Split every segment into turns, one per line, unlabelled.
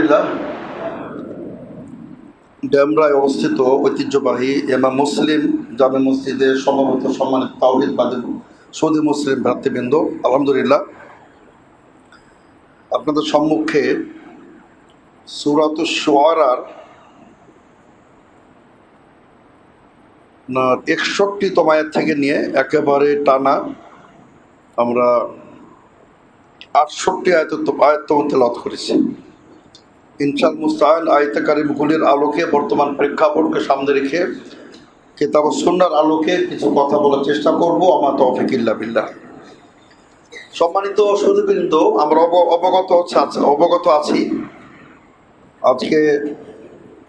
আলহামদুলিল্লাহ, ডেমরায় অবস্থিত ঐতিহ্যবাহী ইমাম মুসলিম জামে মসজিদের সমবেত সম্মানিত তাওহীদবাদী সৌদি মুসলিম ভ্রাতৃবৃন্দ, আলহামদুলিল্লাহ আপনাদের সম্মুখে সূরাতুশ শুআরার 61তম আয়াত থেকে নিয়ে একেবারে টানা আমরা 68 আয়াত তেলাওয়াত করেছি। ইনশাল মুস্তাআন আয়াতে কারিমগুলির আলোকে বর্তমান প্রেক্ষাপটকে সামনে রেখে কিতাব ও সুন্নাহর আলোকে কিছু কথা বলার চেষ্টা করব। আমা তৌফিক ইল্লা বিল্লাহ। সম্মানিত সুধীবৃন্দ, আমরা অবগত আছি আজকে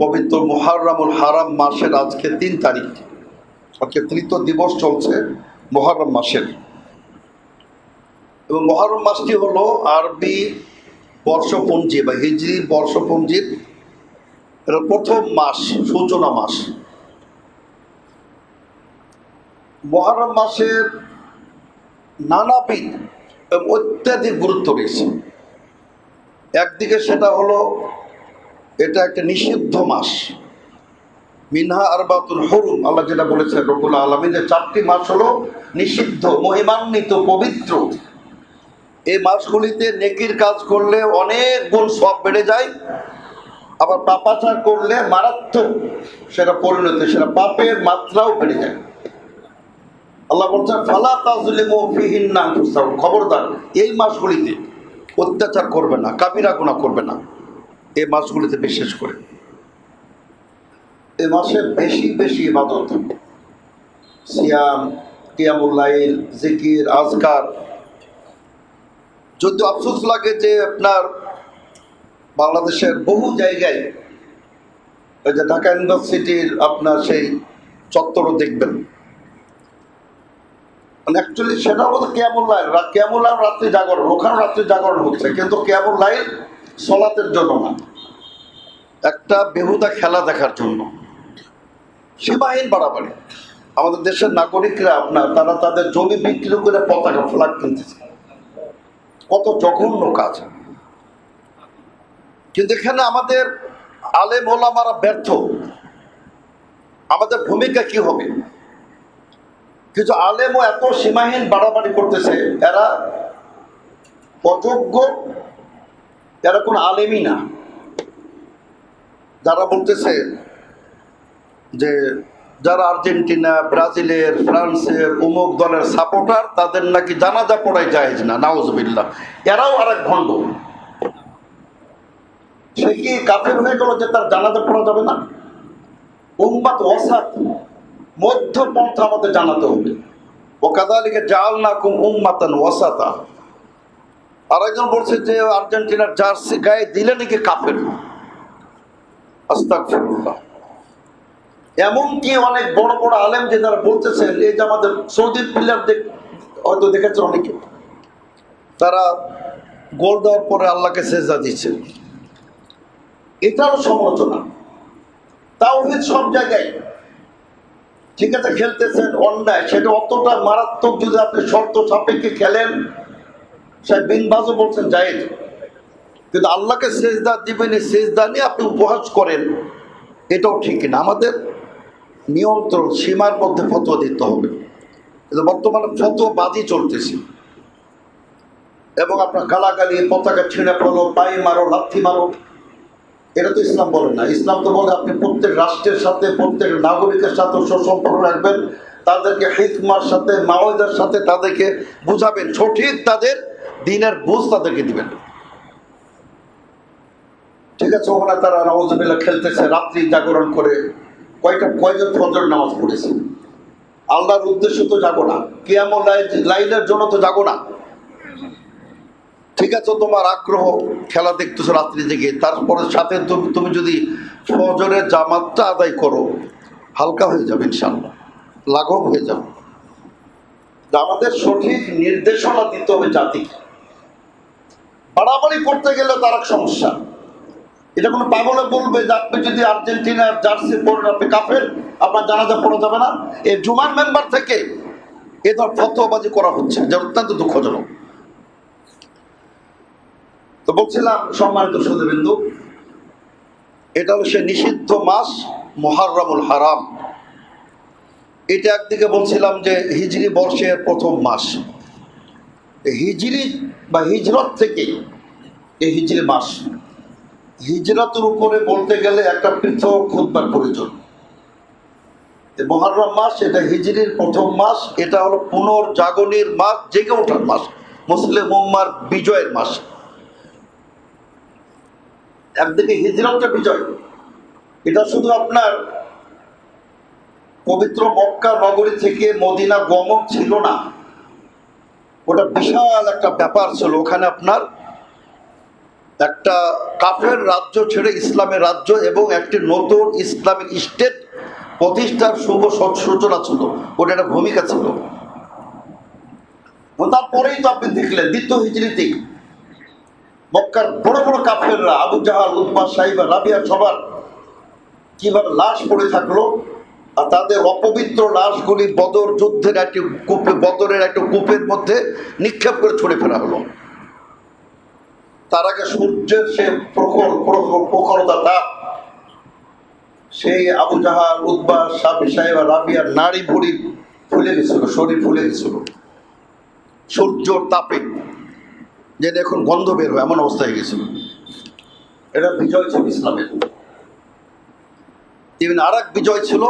পবিত্র মুহররমুল হারাম মাসের আজকে 3 তারিখ, আজকে তৃতীয় দিবস চলছে মুহররম মাসের। এবং মুহররম মাসটি হলো আরবি বর্ষপঞ্জি বা হিজরি বর্ষপঞ্জির এটা প্রথম মাস, সূচনা মাস। মুহররম মাসের নানাবিধ এবং অত্যাধিক গুরুত্ব রয়েছে। একদিকে সেটা হলো এটা একটা নিষিদ্ধ মাস, মিনহা আরবাতুল হুরুম, আল্লাহ যেটা বলেছেন রব্বুল আলামিন, যে 4টি মাস হলো নিষিদ্ধ, মহিমান্বিত, পবিত্র। এই মাসগুলিতে নেকির কাজ করলে অনেক গুণ সওয়াব বেড়ে যায়, আবার পাপাচার করলে মারাত্মক সেটা পরিণতি, সেটা পাপের মাত্রাও বেড়ে যায়। আল্লাহ বলছেন ফালা তাজলিমু ফিহিন্না আনফুসাকুম, খবরদার এই মাসগুলিতে অত্যাচার করবে না, কাবিরা গুনাহ করবে না। এই মাসগুলিতে বিশেষ করে এই মাসে বেশি বেশি ইবাদত, সিয়াম, কিয়ামুল লাইল, জিকির, আজকার। যদি আফসোস লাগে যে আপনার বাংলাদেশের বহু জায়গায় ওই যে ঢাকা ইউনিভার্সিটির আপনার সেই চত্বরও দেখবেন, মানে অ্যাকচুয়ালি সেটা হলো কিয়ামুল লাইল, রাত্রি জাগরণ, ওখানে রাত্রি জাগরণ হচ্ছে, কিন্তু কিয়ামুল লাইল সলাতের জন্য না, একটা বেহুদা খেলা দেখার জন্য। সীমাহীন বাড়াবাড়ি। আমাদের দেশের নাগরিকরা তারা তাদের জমি বিক্রি করে পতাকা ফ্ল্যাগ কিনতেছে, কত জঘন্য কাজ। কিন্তু এখানে আমাদের আলেম ওলামারা ব্যর্থ। আমাদের ভূমিকা কি হবে? কিছু আলেমও এত সীমাহীন বাড়াবাড়ি করতেছে, এরা অযোগ্য, এরা কোন আলেমই না। যারা বলতেছে যে যারা আর্জেন্টিনা, ব্রাজিলের, ফ্রান্সের, অমুক দলের সাপোর্টার, তাদের নাকি জানাজা পড়াই জায়েজ না, নাউজুবিল্লাহ। এরাও আরেক ভণ্ড। সে কি কাফের হয়ে গেল যে তার জানাজা পড়া যাবে না? উম্মাত ওয়াসাত, মধ্যপন্থা আমাদের জানাতে হবে। ওয়াকাযালিকা জাআলনাকুম উম্মাতান ওয়াসাতা। আরেকজন বলছে যে আর্জেন্টিনার জার্সি গায়ে দিলে নাকি কাফের। আস্তাগফিরুল্লাহ। এমনকি অনেক বড় বড় আলেম যে তারা বলতেছেন, এই যে আমাদের সৌদি প্লেয়ার হয়তো দেখেছেন অনেকে, তারা গোল দেওয়ার পরে আল্লাহকে সেজদা দিচ্ছে। এটারও সমালোচনা। তাওহীদ সব জায়গায় ঠিক আছে, খেলতেছেন অন্যায়, সেটা অতটা মারাত্মক যদি আপনি শর্ত সাপেক্ষে খেলেন, সে বিন বাজও বলছেন জায়েজ। কিন্তু আল্লাহকে সেজদা দিবেন, সেজদা নিয়ে আপনি উপহাস করেন, এটাও ঠিক না। আমাদের নিয়ন্ত্রণ সীমার মধ্যে ফতোয়া দিতে হবে। কিন্তু বর্তমানে ফতোয়াবাজি চলতেছে, এবং আপনার গালাগালি, পতাকা ছিঁড়ে ফেলো, পায়ে মারো, লাথি মারো, এটা তো ইসলাম বলে না। ইসলাম তো বলে আপনি প্রত্যেক রাষ্ট্রের সাথে, প্রত্যেক নাগরিকের সাথে সুসম্পর্ক রাখবেন, তাদেরকে হিকমার সাথে, মাওয়াইদার সাথে তাদেরকে বুঝাবেন, সঠিক তাদের দ্বীনের বুঝ তাদেরকে দিবেন। ঠিক আছে, ওখানে তারা নাউজুবিল্লাহ খেলতেছে, রাত্রি জাগরণ করে কয়জন ফজর নামাজ পড়েছে। আল্লাহর উদ্দেশ্য তো জাগো না, কিয়ামুল লাইলের জন্য তো জাগো না। ঠিক আছে, তোমার আগ্রহ, খেলা দেখতেছো রাত্রি জেগে, তারপরে সাথে তুমি যদি ফজরের জামাতটা আদায় করো, হালকা হয়ে যাবে, ইনশাআল্লাহ লাঘব হয়ে যাবে। আমাদের সঠিক নির্দেশনা দিতে হবে জাতিকে। বাড়াবাড়ি করতে গেলে তার এক সমস্যা। এটা কোনো পাগলে বলবে যে আপনি যদি আর্জেন্টিনার জার্সি পরেন আপনি কাফের, আপনার জানাজা পড়া যাবে না। এই জুমার মেম্বার থেকে এ ধর ফতোয়াবাজি করা হচ্ছে, যা অত্যন্ত দুঃখজনক। তো বলছিলাম সম্মানিত সুধীবৃন্দ, এটা হলো সে নিষিদ্ধ মাস মুহাররমুল হারাম। এটা একদিকে বলছিলাম যে হিজরি বর্ষের প্রথম মাস, হিজরি বা হিজরত থেকে এই হিজরি মাস, হিজরতের উপরে বলতে গেলে একটা পৃথক খুতবার প্রয়োজন। মুহররম মাস এটা হিজরির প্রথম মাস, এটা হলো পুনর্জাগরণের মাস, জেগে ওঠার মাস, মুসলিম উম্মার বিজয়ের মাস। একদিকে হিজরতটা বিজয়, এটা শুধু আপনার পবিত্র মক্কা নগরী থেকে মদিনা গমন ছিল না, ওটা বিশাল একটা ব্যাপার ছিল। ওখানে আপনার একটা কাফের রাজ্য ছেড়ে ইসলামের রাজ্য এবং একটি নতুন ইসলামিক স্টেট প্রতিষ্ঠার শুভ সূচনা ছিল, ওটা একটা ভূমিকা ছিল। তারপরেই তো আপনি দেখলেন দ্বিতীয় হিজরিতে মক্কার বড় বড় কাফেররা আবু জাহাল, উতবা, সাইবা, রাবিয়া সবার কিভাবে লাশ পড়ে থাকলো, আর তাদের অপবিত্র লাশগুলি বদর যুদ্ধের একটি কূপে, বদরের একটা কূপের মধ্যে নিক্ষেপ করে ছুড়ে ফেলা হলো। তার আগে সূর্যের সে প্রখরতা তাপ, সেই আবু জাহাল, উতবা, সাইবা, রাবিয়ার নাড়ি ভুড়ি ফুলে গেছিল, শরীর ফুলে গেছিল সূর্যর তাপে, যেটা এখন গন্ধ বের হয় এমন অবস্থা হয়ে গেছিল। এটা বিজয় ছিল ইসলামের। তেমনি আর এক বিজয় ছিল,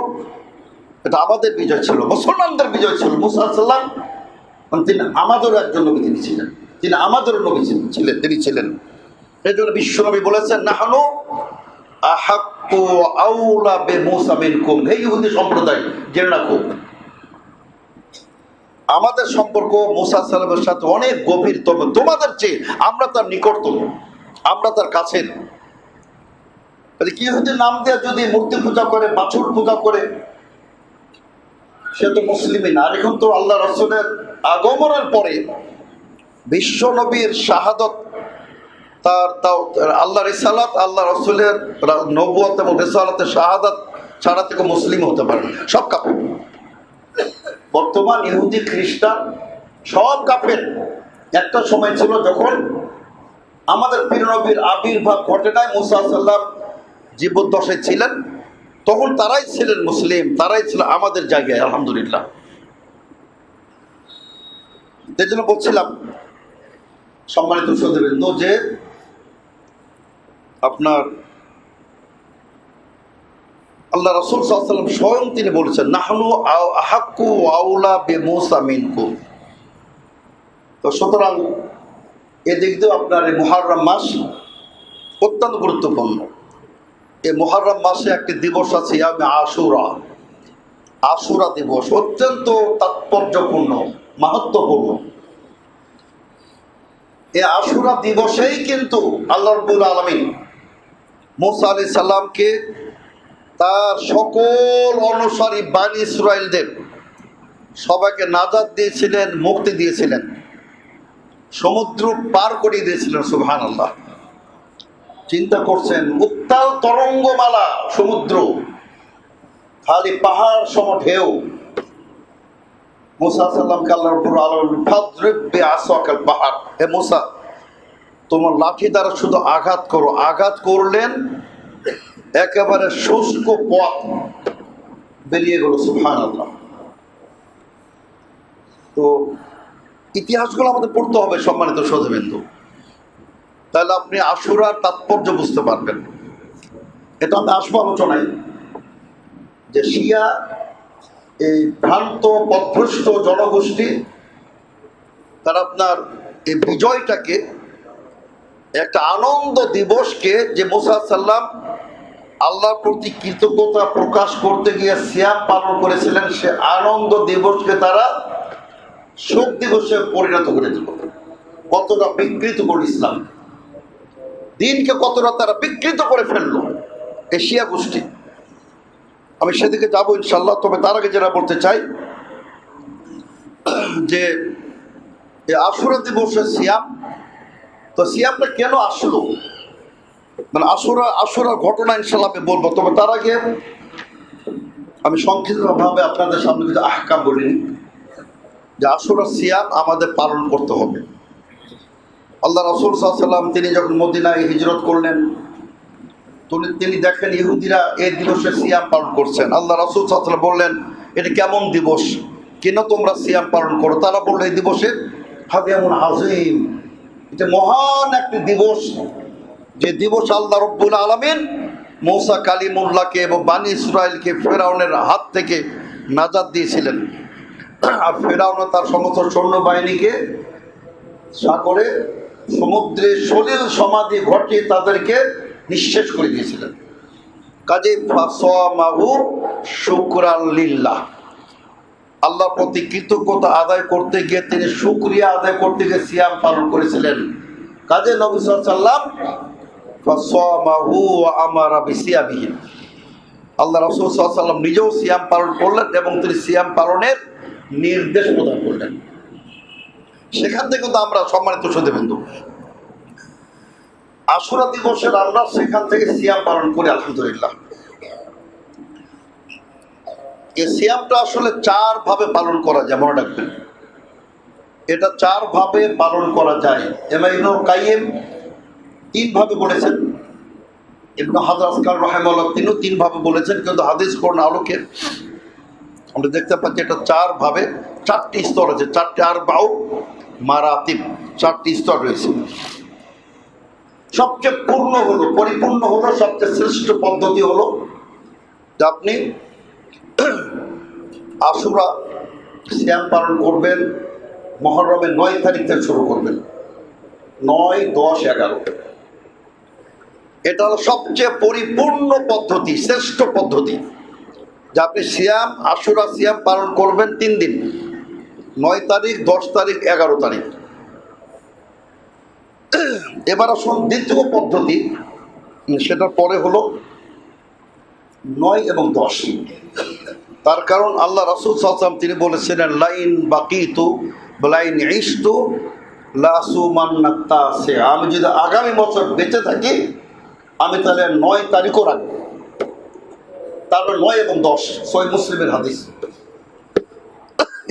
এটা আমাদের বিজয় ছিল, মুসলমানদের বিজয় ছিল। মুসা সাল্লাম তিনি আমাদেরও একজন নবী, তিনি ছিলেন, তিনি আমাদেরও নবী ছিলেন, তিনি ছিলেন। এই জন্য বিশ্বনবী বলেছেন, নাহানু আহাক্কু আউলা বিমূসা মিনকুম, হে ইহুদি সম্প্রদায় জেনে রাখো, আমাদের সম্পর্ক মুসা সাল্লামের সাথে অনেক গভীরতম, তোমাদের চেয়ে আমরা তার নিকটতম, আমরা তার কাছের। কি হতে নাম দেওয়া যদি মূর্তি পূজা করে, বাছুর পূজা করে, সে তো মুসলিমই না। আর এখন তো আল্লাহ রাসূলের আগমনের পরে বিশ্ব নবীর শাহাদত, তার আল্লাহ রিসালাত, আল্লাহ রাসূলের নবুয়ত এবং রিসালাতের শাহাদাত ছাড়া থেকে মুসলিম হতে পারে না, সব কাফের। বর্তমান ইহুদি খ্রিস্টান সব কাফের। একটা সময় ছিল যখন আমাদের প্রিয় নবীর আবির্ভাব ঘটে নাই, মুসা সাল্লাম জীবদ্দশায় ছিলেন, তখন তারাই ছিলেন মুসলিম, তারাই ছিল আমাদের জায়গায়, আলহামদুলিল্লাহ। এই জন্য বলছিলাম সম্মানিত সুধীবৃন্দ যে আপনার আল্লাহ রাসূল সাল্লাল্লাহু আলাইহি ওয়াসাল্লাম স্বয়ং তিনি বলেছেন, নাহনু আহাক্কু আউলা বিমূসা মিনকুম। তো সুতরাং এদিক দিয়ে আপনার এই মুহররম মাস অত্যন্ত গুরুত্বপূর্ণ। এই মুহররম মাসে একটি দিবস আছে, ইয়ামে আশুরা, আশুরা দিবস, অত্যন্ত তাৎপর্যপূর্ণ, মাহাত্ম্যপূর্ণ। এই আশুরা দিবসেই কিন্তু আল্লাহ রাব্বুল আলামিন মুসা আলাইহিস সালামকে তার সকল অনুসারী বানি ইসরাইলদের সবাইকে নাজাত দিয়েছিলেন, মুক্তি দিয়েছিলেন, সমুদ্র পার করিয়ে দিয়েছিলেন। সুবহানাল্লাহ। চিন্তা করছেন, উত্তাল তরঙ্গমালা সমুদ্র, খালি পাহাড় সম ঢেউ। মুসা সাল্লামকে আল্লাহ রাব্বুল আলামিন ফাদরিব বিআসাকাল বাহর, হে মুসা তোমার লাঠি দ্বারা শুধু আঘাত করো। আঘাত করলেন, একেবারে শুষ্ক পথ বেরিয়ে গেল। সুবহানাল্লাহ। তো ইতিহাসগুলো আমাদের পড়তে হবে সম্মানিত সুধীবৃন্দ, তাহলে আপনি আশুরার তাৎপর্য বুঝতে পারবেন। এটা আমি আসবো আলোচনায় যে শিয়া এই ভ্রান্ত পথভ্রষ্ট জনগোষ্ঠী তারা আপনার এই বিজয়টাকে একটা আনন্দ দিবসকে, যে মুসা সাল্লাম আল্লাহর প্রতি কৃতজ্ঞতা প্রকাশ করতে গিয়ে সিয়াম পালন করেছিলেন, সে আনন্দ দিবসকে তারা শোক দিবসে পরিণত করে দিল। কতটা বিকৃত করে ইসলাম দিনকে, কতটা তারা বিকৃত করে ফেললো এশিয়া গোষ্ঠী। আমি সেদিকে যাবো ইনশাল্লাহ। তবে তার আগে যেটা বলতে চাই যে আশুরা দিবসের সিয়াম, তো সিয়ামটা কেন আসলো, মানে আশুরার ঘটনা ইনশাল্লাহ আমি বলবো। তবে তার আগে আমি সংক্ষিপ্তভাবে আপনাদের সামনে কিছু আহকাম বলিনি যে আশুরা সিয়াম আমাদের পালন করতে হবে। আল্লাহ রাসূল সাল্লাল্লাহু আলাইহি ওয়াসাল্লাম তিনি যখন মদিনায় হিজরত করলেন, তিনি দেখেন ইহুদিরা এই দিবসে সিয়াম পালন করছেন। আল্লাহ রাসূল সাল্লাল্লাহু আলাইহি ওয়াসাল্লাম বললেন, এটা কেমন দিবস, কেন তোমরা সিয়াম পালন করো? তারা বললো, এই দিবসে হাদিয়ামুন আযীম, এটা মহান একটি দিবস, যে দিবস আল্লাহ রব্বুল আলামিন মূসা কালিমুল্লাহকে এবং বানি ইসরাইলকে ফেরাউনের হাত থেকে নাজাত দিয়েছিলেন। আর ফেরাউন তার সমস্ত সৈন্যবাহিনীকে সাগরে সমুদ্রে সলিল সমাধি ঘটিয়ে তাদেরকে নিঃশেষ করে দিয়েছিলেন। কাজে ফাসামাহু শুকরান লিল্লাহ, আল্লাহর প্রতি কৃতজ্ঞতা আদায় করতে গিয়ে তিনি শুকরিয়া আদায় করতে গিয়ে সিয়াম পালন করেছিলেন। কাজে নবী সাল্লাল্লাহু আলাইহি ওয়াসাল্লাম ফাসামাহু ওয়া আমারা বিসিয়ামিহি, আল্লাহ রাসূল সাল্লাল্লাহু আলাইহি ওয়াসাল্লাম নিজেও সিয়াম পালন করলেন এবং তিনি সিয়াম পালনের নির্দেশ প্রদান করলেন। সেখান থেকে তো আমরা সম্মানিত সুধীবৃন্দ আশুরা দিবসের আমরা সেখান থেকে সিয়াম পালন করি আলহামদুলিল্লাহ। এই সিয়ামটা আসলে 4 ভাবে পালন করা যায়, মনে রাখবেন, এটা 4 ভাবে পালন করা যায়। ইমাম ইবনে কাইয়িম 3 ভাবে বলেছেন, ইবনে হাজার আসকার রাহিমাহুল্লাহ তিনিও 3 ভাবে বলেছেন, কিন্তু হাদিস কোরআন আলোকে আমরা দেখতে পাচ্ছি এটা 4 ভাবে, 4টি স্তর আছে, 4টি আর বাউ মারাতিব, 4টি স্তর রয়েছে। সবচেয়ে পূর্ণ হলো, পরিপূর্ণ হলো, সবচেয়ে শ্রেষ্ঠ পদ্ধতি হলো যে আপনি আশুরা সিয়াম পালন করবেন মুহররমের 9 তারিখ থেকে শুরু করবেন, 9, 10, 11। এটা হলো সবচেয়ে পরিপূর্ণ পদ্ধতি, শ্রেষ্ঠ পদ্ধতি, যে আপনি আশুরা সিয়াম পালন করবেন 3 দিন, 9 তারিখ, 10 তারিখ, 11 তারিখ। এবার আসুন দ্বিতীয় পদ্ধতি, সেটার পরে হলো 9 এবং 10। তার কারণ আল্লাহ রাসূল সাল্লাল্লাহু আলাইহি ওয়াসাল্লাম তিনি বলেছিলেন, লাইন বাকিতু লাইন ইশতু লাসুমান্না তাসে, আমি যদি আগামী বছর বেঁচে থাকি আমি তাহলে 9 তারিখও রাখবো। তারপর 9 এবং 10, সহিহ মুসলিমের হাদিস।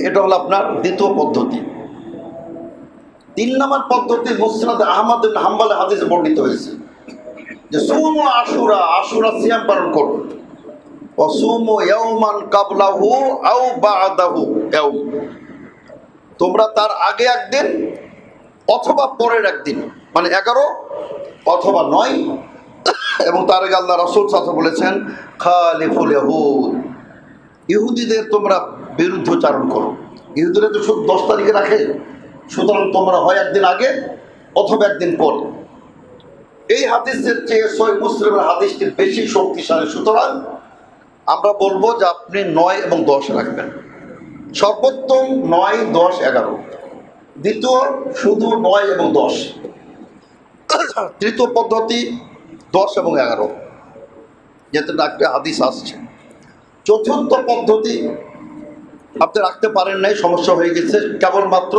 এটা হলো আপনার দ্বিতীয় পদ্ধতি। 3 নম্বর পদ্ধতি মুসনাদ আহমদ ইবনে হাম্বল হাদিসে বর্ণিত হয়েছে যে সুমু আশুরা, আশুরা সিয়াম পালন করুন, ও সুমু ইয়াওমান কাবলাহু আও বা'দাহু ইয়াওম, তোমরা তার আগে একদিন অথবা পরের একদিন, মানে 11 অথবা 9, এবং তার আগে আল্লাহ রাসূল সাল্লাল্লাহু আলাইহি ওয়াসাল্লাম বলেছেন খালিফুল ইয়াহুদ, ইহুদিদের তোমরা বিরুদ্ধচারণ করো। ইহুদিরা তো শুধু 10 তারিখে রাখে, সুতরাং তোমরা হয় একদিন আগে অথবা একদিন পর। এই হাদিসের চেয়ে সহিহ মুসলিমের হাদিসটি বেশি শক্তিশালী, সুতরাং আমরা বলবো যে আপনি 9 এবং 10 রাখবেন, সর্বোত্তম 9, 10, 11। দ্বিতীয় শুধু 9 এবং 10। তৃতীয় পদ্ধতি 10 এবং 11, যেটা একটা হাদিস আসছে। চতুর্থ পদ্ধতি আপনি রাখতে পারেন নাই, সমস্যা হয়ে গেছে, কেবলমাত্র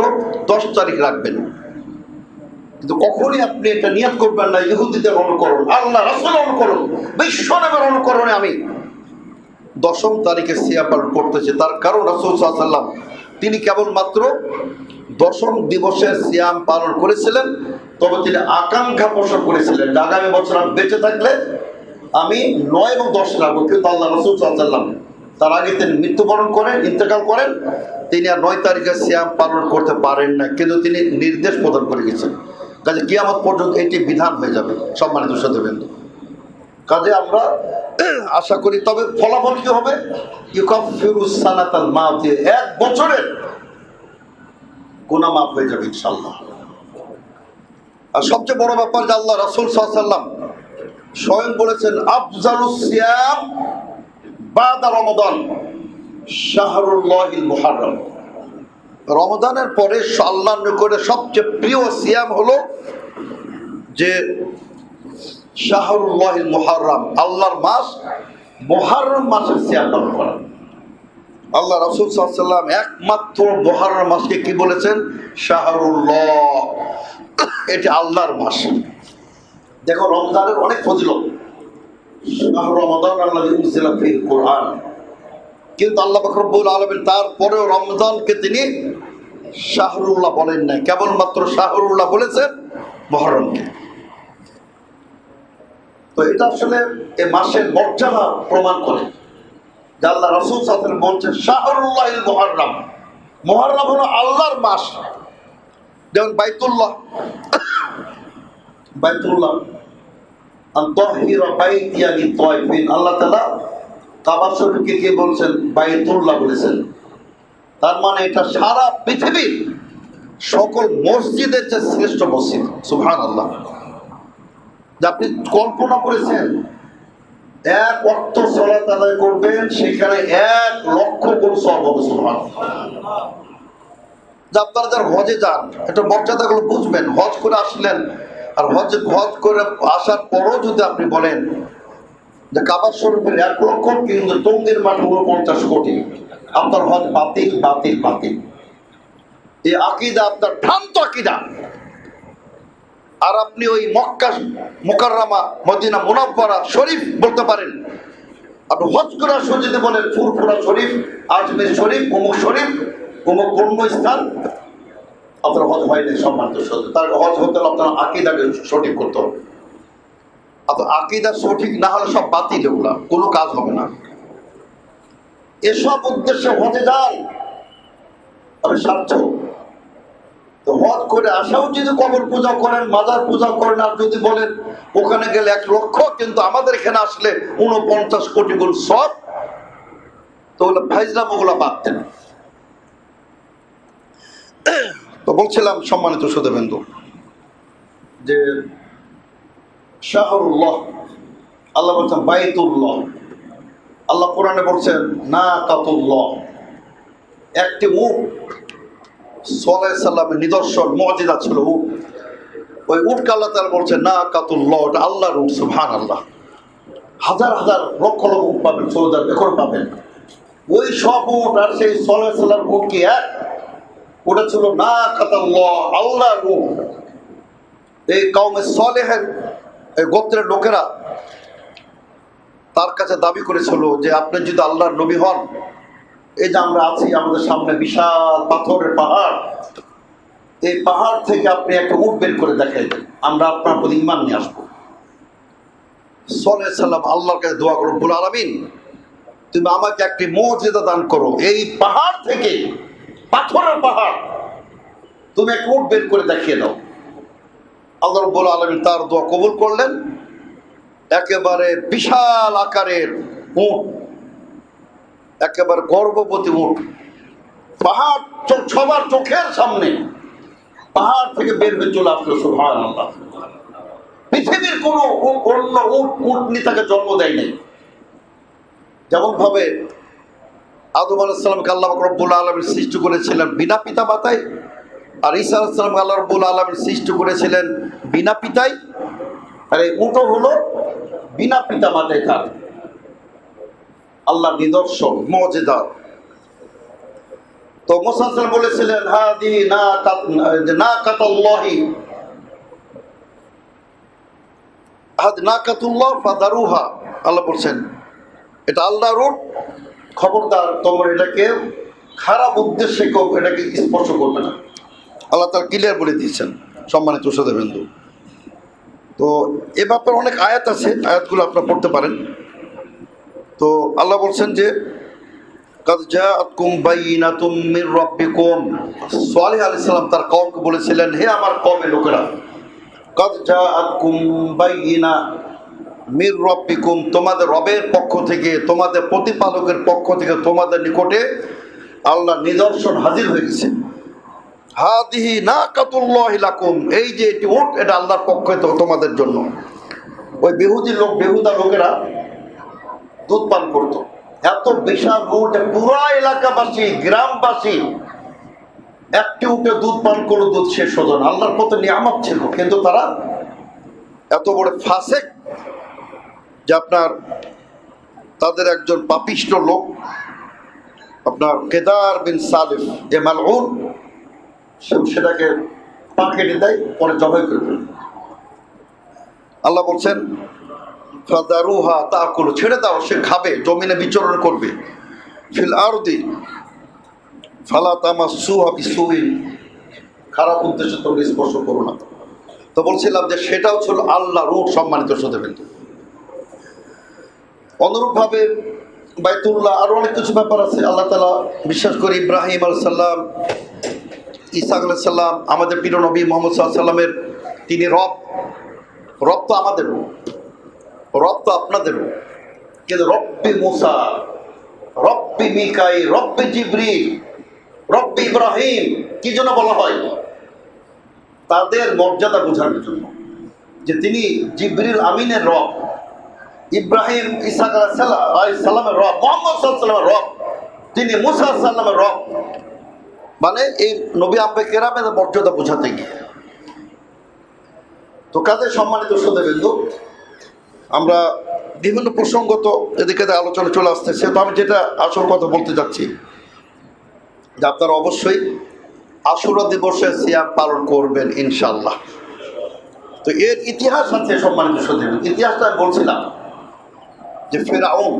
10 তারিখ রাখবেন, কিন্তু কখনই আপনি এটা নিয়ত করবেন না ইহুদিদের অনুকরণ, আল্লাহ রাসূলের অনুকরণ, বিশ্বনবীর অনুকরণে আমি 10ম তারিখে সিয়াম পালন করতেছি। তার কারণ রাসূল সাল্লাল্লাহু আলাইহি ওয়াসাল্লাম তিনি কেবলমাত্র 10ম দিবসে সিয়াম পালন করেছিলেন, তবে তিনি আকাঙ্ক্ষা পোষণ করেছিলেন যে আগামী বছর আমি বেঁচে থাকলে আমি 9 এবং 10 রাখবো। কিন্তু আল্লাহ রাসূল সাল্লাল্লাহু আলাইহি ওয়াসাল্লাম তার আগে তিনি মৃত্যুবরণ করেন, ইন্তেকাল করেন, তিনি আর 9 তারিখে সিয়াম পালন করতে পারেন না, কিন্তু তিনি নির্দেশ প্রদান করে গেছেন। কাজে কিয়ামত পর্যন্ত এটি বিধান হয়ে যাবে সম্মানিত সুধীবৃন্দ। কাজে আমরা আশা করি, তবে ফলাফল কি হবে, ইউকাফিরুস সানাতাল মাদিয়া, 1 বছরের গুনাহ মাফ হয়ে যাবে ইনশাআল্লাহ। আর সবচেয়ে বড় ব্যাপার যে আল্লাহ রাসূল সাল্লাল্লাহু আলাইহি ওয়াসাল্লাম স্বয়ং বলেছেন, আফজালুস সিয়াম বাদা রমাদান শাহরুল্লাহিল মুহাররম, রমাদানের পরে আল্লাহর নিকটে সবচেয়ে প্রিয় সিয়াম হলো যে শাহরুল্লাহিল মুহাররম, আল্লাহর মাস মুহাররম মাসের সিয়াম পালন করা। আল্লাহ রাসূল সাল্লাল্লাহু আলাইহি ওয়াসাল্লাম একমাত্র মুহাররম মাসকে কি বলেছেন, শাহরুল্লাহ, এটি আল্লাহর মাস। দেখো রমজানের অনেক ফজিলত, শাহরু রমাদান আল্লাযী উনজিলা ফীহিল কুরআন, কিন্তু আল্লাহ পাক রব্বুল আলামিন তারপরেও রমজানকে তিনি শাহরুল্লাহ বলেন নাই, কেবলমাত্র শাহরুল্লাহ বলেছেন মুহররমকে। তো এটা আসলে এই মাসের মর্যাদা প্রমাণ করে যে আল্লাহ রাসূল সাল্লাল্লাহু আলাইহি ওয়াসাল্লাম বলছেন শাহরুল্লাহিল মুহাররম, মুহাররম হলো আল্লাহর মাস। যেমন বাইতুল্লাহ আনতাহিরা বাইতিয়া লিত-তাইফিন, আল্লাহ তাআলা কাবা শরীফকে কি বলছেন? বাইতুল্লাহ বলেছেন। তার মানে এটা সারা পৃথিবীর সকল মসজিদের চেয়ে শ্রেষ্ঠ মসজিদ। সুবহানাল্লাহ। যে আপনি কল্পনা করেছেন এক ওয়াক্ত সালাত আদায় করবেন, সেখানে 1,00,000 গুণ সওয়াব হবে। সুবহানাল্লাহ। যে আপনারা যারা হজে যান, এটা মর্যাদাগুলো বুঝবেন। হজ করে আসলেন, আর হজ করে আসার পরও যদি আপনি বলেন যে কাবা শরীফের 1,00,000 কিন্তু টঙ্গীর মাঠে 49 কোটি, আপনার হজ বাতিল বাতিল বাতিল। এই আকীদা আপনার ভ্রান্ত আকীদা। আর আপনি ওই মক্কা মুকাররমা, মদিনা মুনাওয়ারা শরীফ বলতে পারেন। আপনি হজ করে আসুন যদি বলেন ফুরফুরা শরীফ, আজমির শরীফ, অমুক শরীফ, অমুক পূর্ণ স্থান, আপনার হজ হয়নি। সম্মানিত সত্য, তার হজ হতে হলে আপনার আকীদাকে সঠিক করতে হবে। আপনার আকীদা সঠিক না হলে সব বাতিল, এগুলা কোনো কাজ হবে না। এসব উদ্দেশ্যে হজে যান, আমি স্বার্থ। তো হজ করে আসাও যদি কবর পূজা করেন, মাজার পূজা করেন, আর যদি বলেন ওখানে গেলে 1,00,000, কিন্তু আমাদের এখানে আসলে 49 কোটি গুণ সব, তো ওগুলো ফাইজলাম, ওগুলো বাদ দেন। তো বলছিলাম সম্মানিত শ্রোতাবৃন্দ যে শাহরুল্লাহ, আল্লাহ বলছেন বাইতুল্লাহ। আল্লাহ কোরআনে বলছেন নাকাতুল্লাহ, একটি উট সাল্লাল্লাহু আলাইহি সাল্লামের নিদর্শন মুজিজা ছিল উট। ওই উটকে আল্লাহ তাআলা বলছেন নাকাতুল্লাহ, ওটা আল্লাহর উট। সুবহানাল্লাহ। হাজার হাজার লক্ষ লক্ষ উট পাবেন, ১৬,০০০ একর পাবেন। ওই সব উট আর সেই সাল্লাল্লাহু আলাইহি সাল্লামের উট কি এক? ওটা ছিল নাকাতুল্লাহ, আল্লাহর উট। এই কওমে সালেহের এই গোত্রের লোকেরা তার কাছে দাবি করেছিল যে আপনি যদি আল্লাহর নবী হন, এই যে আমরা আছি, আমাদের সামনে বিশাল পাথরের পাহাড়, এই পাহাড় থেকে আপনি একটা উট বের করে দেখাইবেন, আমরা আপনার প্রতি ঈমান নিয়ে আসবো। সাল্লাল্লাহু আলাইহি সাল্লাম আল্লাহর কাছে দোয়া করো, রব্বুল আলামিন তুমি আমাকে একটি মুজিজা দান করো, এই পাহাড় থেকে, পাথরের পাহাড়, তুমি একটা উট বের করে দেখিয়ে দাও। আল্লাহ রব্বুল আলামিন তার দোয়া কবুল করলেন। একেবারে বিশাল আকারের উট, একেবারে গর্ভবতী উট, পাহাড় সবার চোখের সামনে পাহাড় থেকে বের হয়ে চলে আসলো। সুবহানাল্লাহ। পৃথিবীর কোন অন্য উটনি তাকে জন্ম দেয় নাই। যেমন ভাবে আদম আলাইহিস সালামকে আল্লাহ রব্বুল আলামিন সৃষ্টি করেছিলেন বিনা পিতা মাতায়, আর ঈসা আলাইহিস সালামকে আল্লাহ রব্বুল আলামিন সৃষ্টি করেছিলেন বিনা পিতায়, আর এই উটও হলো বিনা পিতা মাতায় তার আল্লাহ নিদর্শন মুজিজা। তো মুসা সাল্লাল্লাহু বলেছিলেন হাদি নাকাতুল্লাহি, নাকাতুল্লাহ ফাদারুহা, আল্লাহ বলছেন এটা আল্লাহর উট, খবরদার তোমরা এটাকে খারাপ উদ্দেশ্যে কেউ এটাকে স্পর্শ করবে না। আল্লাহ তাআলা ক্লিয়ার বলে দিয়েছেন। সম্মানিত শ্রোতাবৃন্দ, তো এ ব্যাপারে অনেক আয়াত আছে, আয়াতগুলো আপনারা পড়তে পারেন। তো আল্লাহ বলছেন যে কাদ জাআতকুম বাইয়িনাতুম মির রাব্বিকুম, সালেহ আলাইহিস সালাম তার কওমকে বলেছিলেন হে আমার কওমের লোকেরা, কাদ জাআতকুম বাইয়িনা মির রাব্বিকুম, তোমাদের রবের পক্ষ থেকে, তোমাদের প্রতিপালকের পক্ষ থেকে তোমাদের নিকটে আল্লাহ নিদর্শন হাজির হয়ে গেছে। হাদিহি নাকাতুল্লাহি লাকুম, এই যে এটি উট, এটা আল্লাহর পক্ষ থেকে তোমাদের জন্য। ওই বেহুদা লোকেরা দুধ পান করতো, এত বিশাল উট, পুরা এলাকাবাসী গ্রামবাসী একটি উটে দুধ পান করলো, দুধ শেষ হতো না। আল্লাহর কত নিয়ামত ছিল, কিন্তু তারা এত বড় ফাসেক যে আপনার তাদের একজন পাপিষ্ট লোক, আপনার কেদার বিন সালিফ যে মালউন, সেটাকে পা কেটে দেয়, পরে জবাই করে ফেলে। আল্লাহ বলছেন ফাদারুহা তাকুল, ছেড়ে দাও, সে খাবে, জমিনে বিচরণ করবে। ফিল আরদি ফালা তামাসসুহা বিসুইন, খারাপ উদ্দেশ্যে তোমরা স্পর্শ করো না। তো বলছিলাম যে সেটাও ছিল আল্লাহর উট। সম্মানিত শ্রোতাবৃন্দ, অনুরূপভাবে বাইতুল্লাহ আরো অনেক কিছু ব্যাপার আছে। আল্লাহ তাআলা বিশ্বাস করি ইব্রাহিম আলাইহিস সালাম, ঈসা আলাইহিস সালাম, আমাদের প্রিয় নবী মুহাম্মদ সাল্লাল্লাহু আলাইহি সাল্লামের তিনি রব। রব তো আমাদেরও, রব তো আপনাদেরও, কিন্তু রব্বি মুসা, রব্বি মিকাইল, রব্বি জিবরিল, রব্বি ইব্রাহিম কি জন্য বলা হয়? তাদের মর্যাদা বোঝানোর জন্য, যে তিনি জিবরিল আমিনের রব, ইব্রাহিম ঈসা আলাইহিস সালামের রব, মুহাম্মদ সাল্লাল্লাহু আলাইহি সাল্লামের রব, তিনি মুসা আলাইহিস সালামের রব। মানে এই নবী আম্বে কেরামের মর্যাদা বোঝাতে গিয়ে। তো কাজে সম্মানিত শ্রোতাবৃন্দ, আমরা বিভিন্ন প্রসঙ্গ তো এদিকে আলোচনা চলে আসতেছে। তো আমি যেটা আসল কথা বলতে যাচ্ছি, যে আপনারা অবশ্যই আশুরা দিবসে সিয়াম পালন করবেন ইনশাআল্লাহ। তো এর ইতিহাস আছে সম্মানিত শ্রোতাবৃন্দ। ইতিহাসটা বলছিলাম যে ফেরাউন,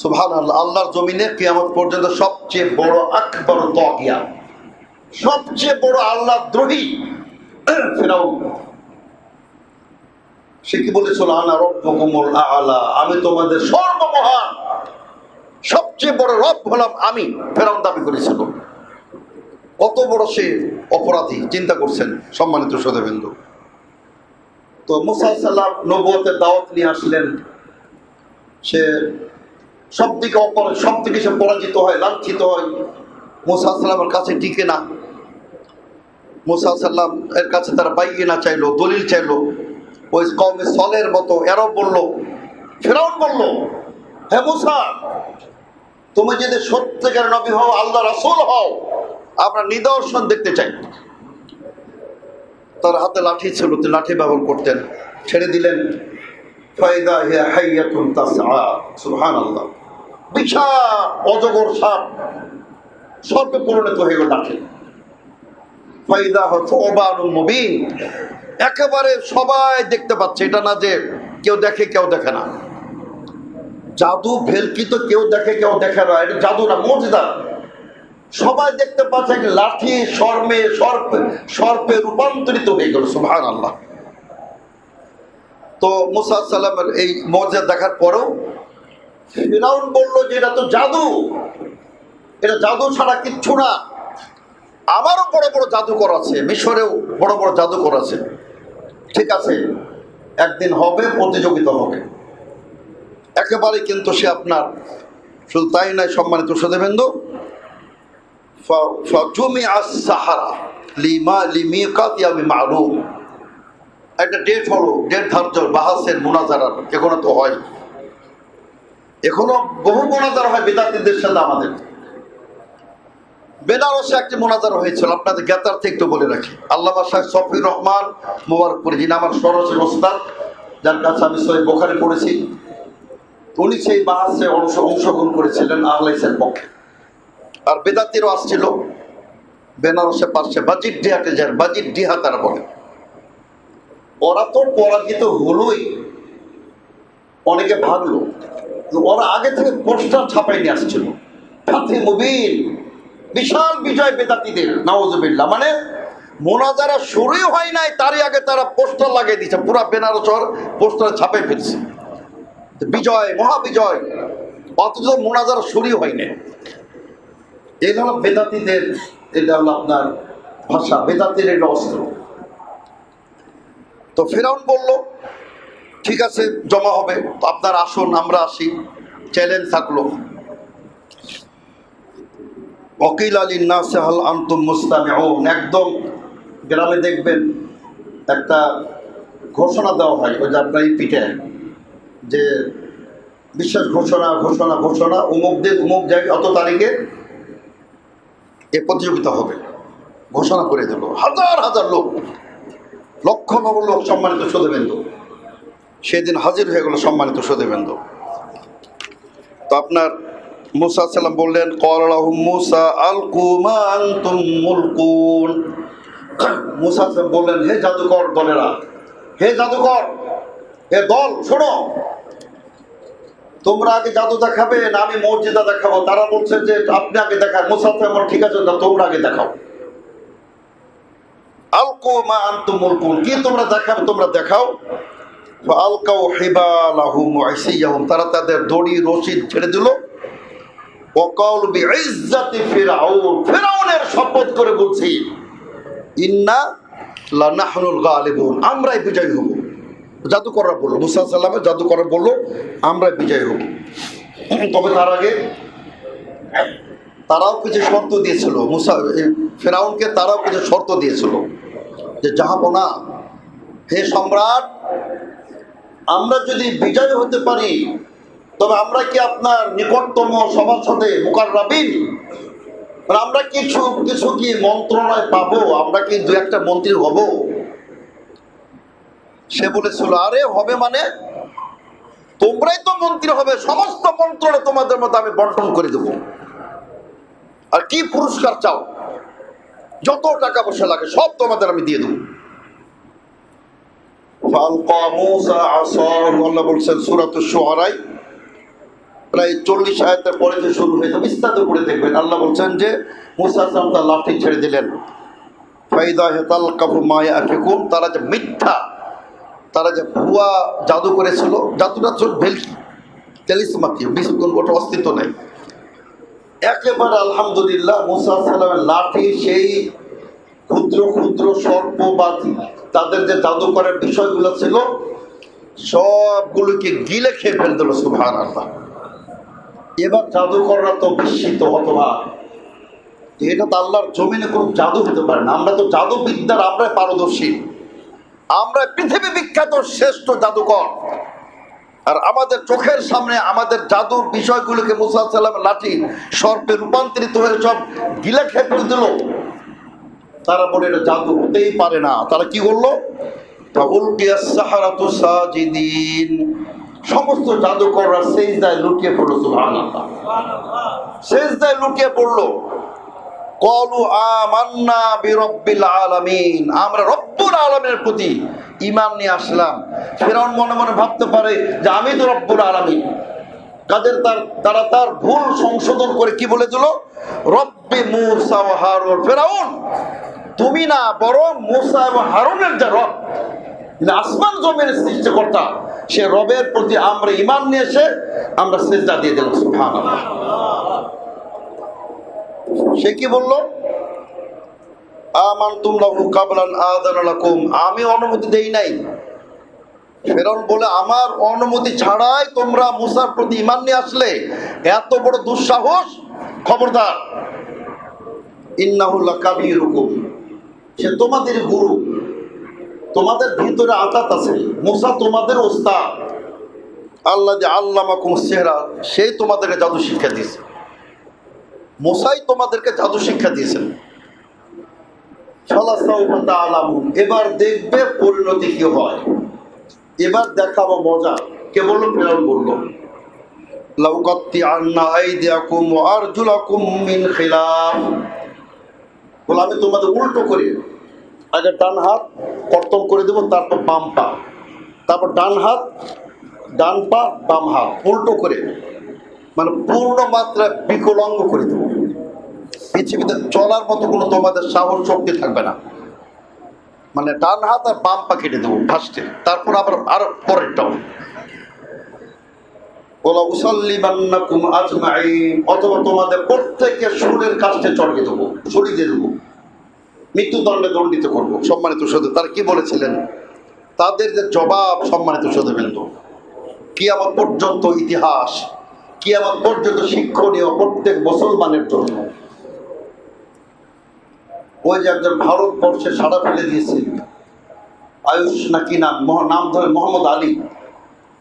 সুবহানাল্লাহ, আল্লাহর জমিনে কিয়ামত পর্যন্ত সবচেয়ে বড় আকবর তাগিয়া, সবচেয়ে বড় আল্লাহ দ্রোহী ফেরাউন। সে কি বলেছিল? আনা রব্বুকুমুল আ'লা, আমি তোমাদের সর্বমহান সবচেয়ে বড় রব হলাম আমি, ফেরাউন দাবি করেছিল। কত বড় সে অপরাধী চিন্তা করছেন সম্মানিত শ্রোতাবৃন্দ। তো মুসা আলাইহিস সালাম নবুয়তের দাওয়াত নিয়ে আসলেন। সে সবদিকে সে পরাজিত হয়, লাঞ্ছিত হয়। মুসা আলাইহিস সালামের কাছে টিকে না। মুসা আলাইহিস সালাম এর কাছে তারা বাইয়িনা চাইলো, দলিল চাইলো। ওই কওমে সলের মতো এরাও বলল, ফেরাউন বলল, হে মুসা, তুমি যদি সত্যিকার নবী হও, আল্লাহ রাসূল হও, আমরা নিদর্শন দেখতে চাই। তার হাতে লাঠি ছিল, তিনি লাঠি ব্যবহার করতেন। ছেড়ে দিলেন, ফাইদা হিয়া হাইয়াতুন তাসআ, সুবহানাল্লাহ, বিশাল অজগর সাপ সর্পে পরিণত হয়ে গেল লাঠি। ফাইদা সুবানুম মুবিন, একেবারে সবাই দেখতে পাচ্ছে। এটা না যে কেউ দেখে কেউ দেখে না। জাদু ভেলকি তো কেউ দেখে কেউ দেখে না, এটা জাদু না, মুজিজা। সবাই দেখতে পাচ্ছে লাঠি সর্পে রূপান্তরিত হয়ে গেল, সুবহানাল্লাহ। তো মুসা আলাইহিস সালামের এই মুজিজা দেখার পরেও ফিরআউন বলল যে এটা তো জাদু, এটা জাদু ছাড়া কিচ্ছু না। আমারও বড় বড় জাদুকর আছে, মিশরেও বড় বড় জাদুকর আছে। ঠিক আছে, একদিন হবে, প্রতিযোগিতা হবে একেবারে। কিন্তু সে আপনার শুধু তাই নয় সম্মানিত শ্রোতাবৃন্দ, একটা ডেট হলো, ডেট ধার্য, বাহাসের মুনাজারার। এখনো তো হয়, এখনো বহু মুনাজারা হয় বিদাতীদের সাথে। আমাদের বেনারসে একটি মুনাজারা হয়েছিল, আপনাদের জ্ঞাতার্থে একটু বলে রাখি। আল্লামা শাহ শফিউর রহমান মুবারকপুরি, যিনি আমার সরাসরি ওস্তাদ, যার কাছে আমি সহিহ বুখারী পড়েছি, উনি সেই বাহাসে অংশগ্রহণ করেছিলেন আহলে হাদিসের পক্ষে। আর বেদাতিরও আসছিল বেনারসে পাশে বাজির ডিহাতে যায়, বাজির ডিহা তারা বলে। ওরা তো পরাজিত হলোই, অনেকে ভাগলো। ওরা আগে থেকে পোস্টার ছাপাই নিয়ে আসছিল, ফাতে মুবিন, বিশাল বিজয় বেদাতিদের, নাউজুবিল্লাহ। মানে মুনাজারা শুরুই হয় নাই, তারই আগে তারা পোস্টার লাগিয়ে দিচ্ছে, পুরা বেনারস পোস্টার ছাপাই ফেলছে, বিজয়, মহাবিজয়। অথচ মুনাজারা শুরুই হয় নাই। এই হলো বেদাতিদের, এটা হলো আপনার ভাষা, বেদাতির এটা অস্ত্র। তো ফিরআউন বলল, ঠিক আছে জমা হবে, আপনার আসুন, আমরা আসি। চ্যালেঞ্জ থাকলো। ওয়াকিল লিন-নাসি হাল আনতুম মুসতামিউন, একদম গ্রামে দেখবেন একটা ঘোষণা দেওয়া হয়, ওই যে আপনার এই পিঠে, যে বিশেষ ঘোষণা ঘোষণা ঘোষণা, অমুক দিন অমুক জায়গায় অত তারিখে এ প্রতিযোগিতা হবে, ঘোষণা করে দিল। হাজার হাজার লোক, লক্ষ লক্ষ লোক সম্মানিত শ্রোতাবৃন্দ সেদিন হাজির হয়ে গেল সম্মানিত শ্রোতাবৃন্দ। তো আপনার মুসা আলাইহিস সালাম বললেন, ক্বালা লাহুম মুসা আলকু মা আনতুম মুলকুন। মুসা আলাইহিস সালাম বললেন, হে জাদুকর দলেরা, হে জাদুকর, হে দল, শোনো, তোমরা আগে জাদু দেখাবে না আমি মসজিদা দেখাবো? তারা বলছে যে আপনি আগে দেখান। মুসা আলাইহিস সালাম, ঠিক আছে, না তোমরা আগে দেখাও। আলকু মা আনতুম মুলকুন, কি তোমরা দেখাবে তোমরা দেখাও। ফাআলকাউ হিবালাহুম ওয়া ইসিয়াহুম, তারা তাদের দড়ি রশি ছেড়ে দিল। ওয়াকালু বিইজ্জাতি ফিরআউন, ফিরআউনের শপথ করে বলছি, ইন্না লানাহনুল গালিবুন, আমরাই বিজয়ী হব। জাদুকররা বলল, মুসা সাল্লামের জাদুকররা বলল আমরাই বিজয়ী হব। তবে তার আগে তারাও কিছু শর্ত দিয়েছিল, মুসা ফিরআউনকে তারাও কিছু শর্ত দিয়েছিল যে জাহাপনা, হে সম্রাট, আমরা যদি বিজয় হতে পারি তবে আমরা কি আপনার নিকটতম সভাসদে মুকাররাবিন, আমরা কিছু কিছু কি মন্ত্রণালয় পাবো, আমরা কি দু একটা মন্ত্রী হব? সে বলেছিল, আরে হবে মানে, তোমরাই তো মন্ত্রী হবে, সমস্ত মন্ত্রণালয় তোমাদের মধ্যে আমি বন্টন করে দেব। আর কি পুরস্কার চাও, যত টাকা পয়সা লাগে সব তোমাদের আমি দিয়ে দেবো। ফালকা মূসা আসাহু, আল্লাহ বলছেন সূরাতুশ শুআরায় প্রায় 40 আয়াতের পরে যে শুরু হয়েছে, বিস্তারিত করে দেখবেন। আল্লাহ বলছেন যে মূসা সাল্লাল্লাহু তার লাঠি ছেড়ে দিলেন। ফাইদা ইয়াতালকাফু মা ইয়াফিকুন, তারা যে মিথ্যা, তারা যে ভুয়া জাদু করেছিল, জাদুটা ছিল ভেলকি, তেলিসমাতি, বিস্কুন, ওটা অস্তিত্ব নেই একেবারে। আলহামদুলিল্লাহ, মূসা সাল্লামের লাঠি সেই ক্ষুদ্র ক্ষুদ্র সর্প বা তাদের যে জাদুকরের বিষয়গুলো ছিল সবগুলোকে গিলে খেয়ে ফেল দিল। সুবহানাল্লাহ। এবার জাদুকররা তো বিস্মিত, হতবাক, এটা তো আল্লাহর জমিনে কোনো জাদু হতে পারে না, আমরা তো জাদুবিদ্যার আমরা পারদর্শী, আমরা পৃথিবী বিখ্যাত শ্রেষ্ঠ জাদুকর, আর আমাদের চোখের সামনে আমাদের জাদুর বিষয়গুলোকে মূসা সাল্লামের লাঠি সর্পে রূপান্তরিত হয়ে সব গিলে খেয়ে ফেলে দিল। তারা বলে এটা জাদু হতেই পারে না। তারা কি করলো, সমস্ত জাদুকররা সেজদায় লুটিয়ে পড়লো। সুবহানাল্লাহ, সেজদায় লুটিয়ে পড়লো। ক্বালু আমান্না বিরাব্বিল আলামিন, আমরা রব্বুল আলামিনের প্রতি ঈমান নিয়ে আসলাম। ফিরআউন মনে মনে ভাবতে পারে যে আমি তো রব্বুল আলামিন, কাদের তারা তার ভুল সংশোধন করে কি বলে দিল, রব্বি মূসা ওয়া হারুন। ফিরআউন, তুমি না, বরং মূসা এবং হারুনের যে রব, আসমান জমিনের সৃষ্টিকর্তা, সে রবের প্রতি আমরা ঈমান নিয়ে এসে আমরা সিজদা দিয়ে দিলাম। সুবহানাল্লাহ। সে কি বলল, আমানতুম লাহু কাবলান আযানা লাকুম, আমি অনুমতি দেই নাই। ফিরআউন বলে, আমার অনুমতি ছাড়াই তোমরা মূসার প্রতি ঈমান নিয়ে আসলে, এত বড় দুঃসাহস, খবরদার। ইন্নাহু লাকাবীরুকুম, সে তোমাদের গুরু, তোমাদের ভিতরে আতাত আছে। মূসা তোমাদের ওস্তাদ, আল্লাযী আল্লামাকুমুস সিহরা, সেই তোমাদেরকে জাদু শিক্ষা দিয়েছে। মূসাই তোমাদেরকে জাদু শিক্ষা দিয়েছেন। ফালাসাউফা তা'লামুন, এবার দেখবে পরিণতি কি হয়, এবার দেখাবো মজা। কে বলল? ফিরআউন বলল, লাউকাত্তিআন্না আইদিয়াকুম ওয়া আরজুলাকুম মিন খিলাফ, বলে আমি তোমাদের উল্টো করে, আগে ডান হাত কর্তন করে দেবো, তারপর বাম পা, তারপর ডান হাত, ডান পা, বাম হাত, উল্টো করে, মানে পূর্ণ মাত্রায় বিকলাঙ্গ করে দেবো। পৃথিবীতে চলার মতো কোনো তোমাদের সাহস শক্তি থাকবে না। মানে ডান হাত আর বাম পা কেটে দেবো ফার্স্টে, তারপর আবার আর পরেরটাও। ওলা উসাল্লিবান্নাকুম আজমাইন, অথবা তোমাদের প্রত্যেককে সুরের কাছে চড়িয়ে দেবো, সরিয়ে দিয়ে দেবো, মৃত্যুদণ্ডে দণ্ডিত করবো। সম্মানিত সদস্য, তারা কি বলেছিলেন, তাদের যে জবাব, সম্মানিত সদস্যবৃন্দ, কিয়ামত পর্যন্ত ইতিহাস, কিয়ামত পর্যন্ত শিক্ষণীয় প্রত্যেক মুসলমানের জন্য। ওই যে একজন ভারতবর্ষে সাড়া ফেলে দিয়েছিল, আয়ুষ নাকি নাম ধরে, মোহাম্মদ আলী,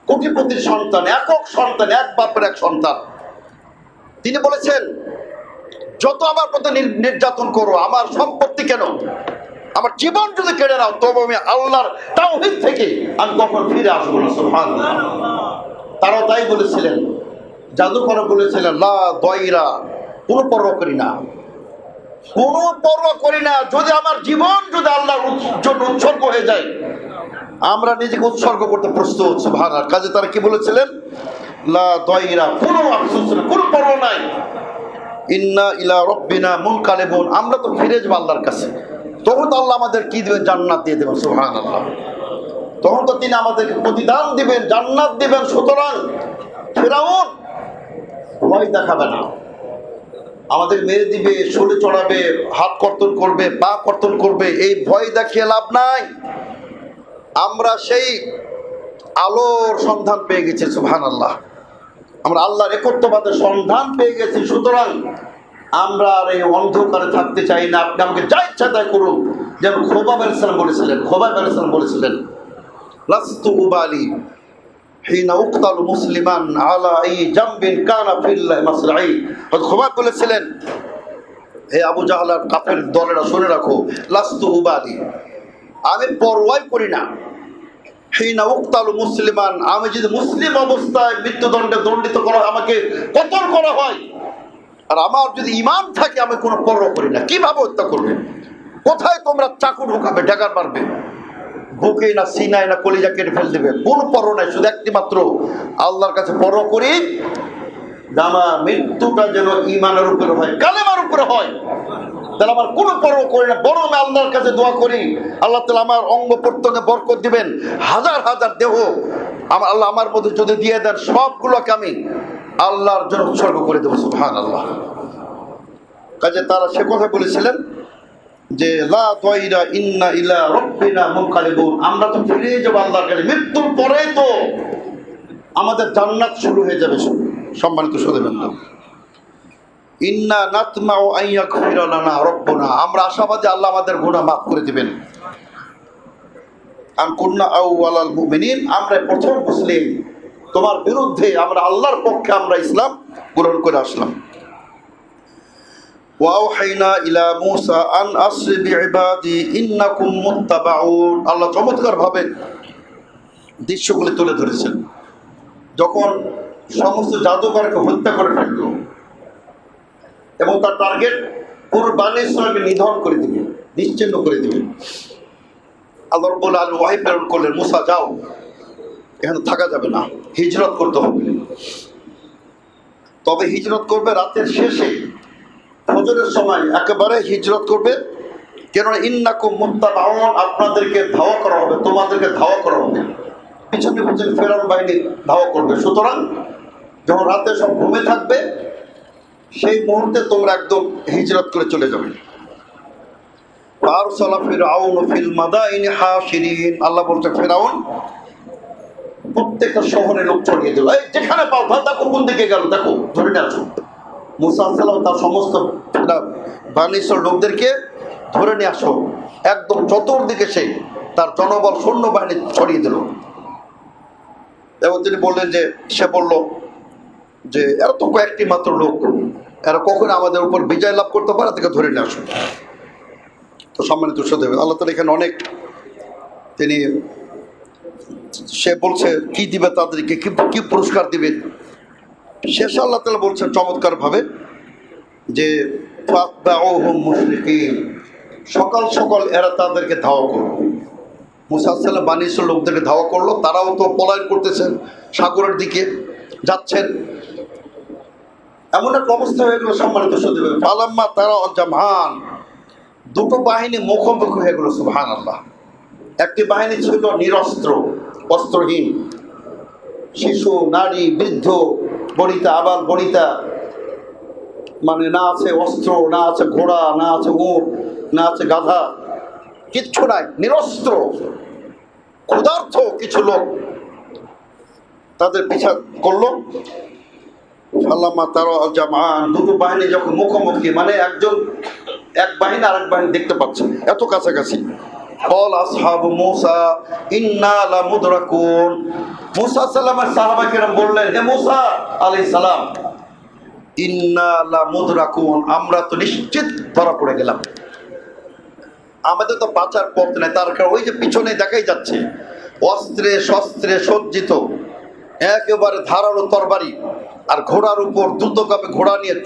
কোটিপতির সন্তান, একক সন্তান, এক বাপের এক সন্তান। তিনি বলেছেন, যত আমার প্রতি নির্যাতন করো, আমার সম্পত্তি কেন, আমার জীবন যদি কেড়ে নাও, তবে আমি আল্লাহর তাওহীদ থেকে আমি কখন ফিরে আসবো না। সুবহানাল্লাহ। তারাও তাই বলেছিলেন, জাদুকর বলেছিলেন, লা দয়রা, কোনো পরোয়া করি না, কোনো পরোয়া করি না, যদি আমার জীবন যদি আল্লাহর জন্য উৎসর্গ হয়ে যায়, আমরা নিজেকে উৎসর্গ করতে প্রস্তুত। সুবহানাল্লাহ। কাজে তারা কি বলেছিলেন, লা দয়রা, কোনো আফসোস না, কোনো পরোয়া নাই, ইন্না ইলা রাব্বিনা মুনকালিবুন, আমরা তো ফিরে যাবো আল্লাহর কাছে, তখন তো আল্লাহ আমাদের কি দেবেন, জান্নাত দিয়ে দেবেন। সুবহানাল্লাহ। তখন তো তিনি আমাদেরকে প্রতিদান দিবেন, জান্নাত দিবেন। সুতরাং ফিরআউন ভয় দেখাবে না, আমাদের মেরে দিবে, শোলে চড়াবে, হাত কর্তন করবে, পা কর্তন করবে, এই ভয় দেখিয়ে লাভ নাই। আমরা সেই আলোর সন্ধান পেয়ে গেছি, সুবহানাল্লাহ। আমরা আল্লাহর একত্ববাদের সন্ধান পেয়ে গেছি। সুতরাং আমরা আর এই অন্ধকারে থাকতে চাই না। আপনি আমাকে যা ইচ্ছা তাই করুন, যেন খোবাব আলাইহিস সালাম বলেছিলেন। খোবাব আলাইহিস সালাম বলেছিলেন, লাস্তু উবালি হিনা উকতালু মুসলিমান আলা আই জামবিন কানা ফিল্লাহি মাসরাই। খোবাব বলেছিলেন, হে আবু জাহল আর কাফের দলেরা শুনে রাখো, লাস্তু উবালি, আমি পরোয়া করি না, হিনা উকতালু মুসলিমান, আমি যদি মুসলিম অবস্থায় মৃত্যুদণ্ডে দণ্ডিত করা, আমাকে কতল করা হয়, আর আমার যদি ঈমান থাকে, আমি কোনো পরোয়া করি না। কিভাবে হত্যা করবে, কোথায় তোমরা চাকু ঢোকাবে, ড্যাগার মারবে, বুকে না সিনায় না কলিজা কেটে ফেল দেবে, কোনো পরোয়া নাই। শুধু একটি মাত্র আল্লাহর কাছে পরোয়া করি, আমার মৃত্যুটা যেন ঈমানের উপরে হয়, কালেমার উপরে হয়। তাহলে আমার কোনো পরোয়া করি না, বরং আমি আল্লাহর কাছে দোয়া করি, আল্লাহ তাআলা আমার অঙ্গ প্রত্যঙ্গে বরকত দিবেন। হাজার হাজার দেহ আমার আল্লাহ আমার মধ্যে যদি দিয়ে দেন, সবগুলোকে আমি আল্লাহর জন্য উৎসর্গ করে দেবো, সুবহানাল্লাহ। কাজে তারা সে কথা বলেছিলেন যে লা দাইরা ইন্না ইলা রাব্বিনা মুনকালিবুন, আমরা তো ফিরে যাব আল্লাহর কাছে, মৃত্যুর পরেই তো আমাদের জান্নাত শুরু হয়ে যাবে। সম্মানিত সুধীবৃন্দ, ইন্না নাতমাউ আন ইয়াগফিরা লানা রাব্বুনা, আমরা আশাবাদী আল্লাহ আমাদের গুনাহ মাফ করে দিবেন। আন কুননা আউওয়ালাল মুমিনিন, আমরা প্রথম মুসলিম, তোমার বিরুদ্ধে আমরা আল্লাহর পক্ষে আমরা ইসলাম গ্রহণ করে আসলাম। ওয়াওহাইনা ইলা মূসা আন আসরি বিইবাদি ইন্নাকুম মুত্তাবাউন, আল্লাহ চমৎকার ভাবে দৃশ্যগুলি তুলে ধরেছেন। যখন সমস্ত জাদুকরকে হত্যা করে ফেলল এবং তার টার্গেট পুরো বনী ইসরাঈলকে নিধন করে দিবে, নিশ্চিহ্ন করে দিবে, আল্লাহ রাব্বুল আলামিন ওয়াহী প্রেরণ করলেন, মূসা যাও, এখানে থাকা যাবে না, হিজরত করতে হবে। তবে হিজরত করবে রাতের শেষে, ফজরের সময় একেবারে হিজরত করবে। কেননা ইন্নাকুম মুত্তাবাউন, আপনাদেরকে ধাওয়া করা হবে, তোমাদেরকে ধাওয়া করা হবে, পিছনে পিছনে ফেরাউন বাহিনী ধাওয়া করবে। সুতরাং যখন রাতে সব ঘুমে থাকবে, সেই মুহূর্তে তোমরা একদম হিজরত করে চলে যাবে। ফারসালা ফিরআউন ফিল মাদাইনি হাশিরিন, আল্লাহ বলতে ফেরাউন প্রত্যেকটা শহরে লোক ছড়িয়ে দিল, এই যেখানে পাও দেখো কোন দিকে গেল, দেখো ধরে নিয়ে আসো। মূসা আলাইহিস সালাম তার সমস্ত বনী ইসরাঈল লোকদেরকে ধরে নিয়ে আসো, একদম চতুর্দিকে সে তার জনবল সৈন্যবাহিনী ছড়িয়ে দিল। এবং তিনি বললেন যে, সে বলল যে এরা তো কয়েকটি মাত্র লোক, এরা কখনো আমাদের উপর বিজয় লাভ করতে পারে, তাকে ধরে নিয়ে আসো। তো সম্মানিত সুধীবৃন্দ, আল্লাহ তাআলা এখানে অনেক তিনি সে বলছে কি দিবে তাদেরকে, কি পুরস্কার দিবে। শেষে আল্লাহ তাআলা বলছেন চমৎকার ভাবে যে ফাতবাউহুম মুশরিকিন, সকাল সকাল এরা তাদেরকে ধাওয়া করলো। মূসা আলাইহিস সালাম বনী ইসরাঈল লোকদেরকে ধাওয়া করলো, তারাও তো পলায়ন করতেছেন, সাগরের দিকে যাচ্ছেন। এমন একটা অবস্থা হয়ে গেল সম্মানিত সুধীবৃন্দ, ফালাম্মা তারা জামআন, দুটো বাহিনী মুখোমুখি হয়ে গেল, সুবহানাল্লাহ। একটি বাহিনী ছিল নিরস্ত্র, অস্ত্রহীন, শিশু, নারী, বৃদ্ধ, বনিতা, আবাল বনিতা, মানে না আছে অস্ত্র, না আছে ঘোড়া, না আছে উট, না আছে গাধা, কিচ্ছু নাই, নিরস্ত্র ক্ষুধার্ত কিছু লোক তাদের পিছা করলো। ফালাম্মা তারা জামআন, দুটো বাহিনী যখন মুখোমুখি, মানে একজন এক বাহিনী আরেক বাহিনী দেখতে পাচ্ছে, এত কাছাকাছি। ক্বাল আসহাবু মূসা ইন্না লামুদরাকুন, মূসা সালামের সাহাবা কিরাম বললেন, হে মূসা আলাইহিস সালাম, ইন্না লামুদরাকুন, আমরা তো নিশ্চিত ধরা পড়ে গেলাম, আমাদের তো বাঁচার পথ নেই। তার কারণ ওই যে পিছনে দেখাই যাচ্ছে, অস্ত্রে শস্ত্রে সজ্জিত একেবারে ধারালো তরবারি, আর ঘোড়ার উপর দ্রুতগামী ঘোড়া নিয়ে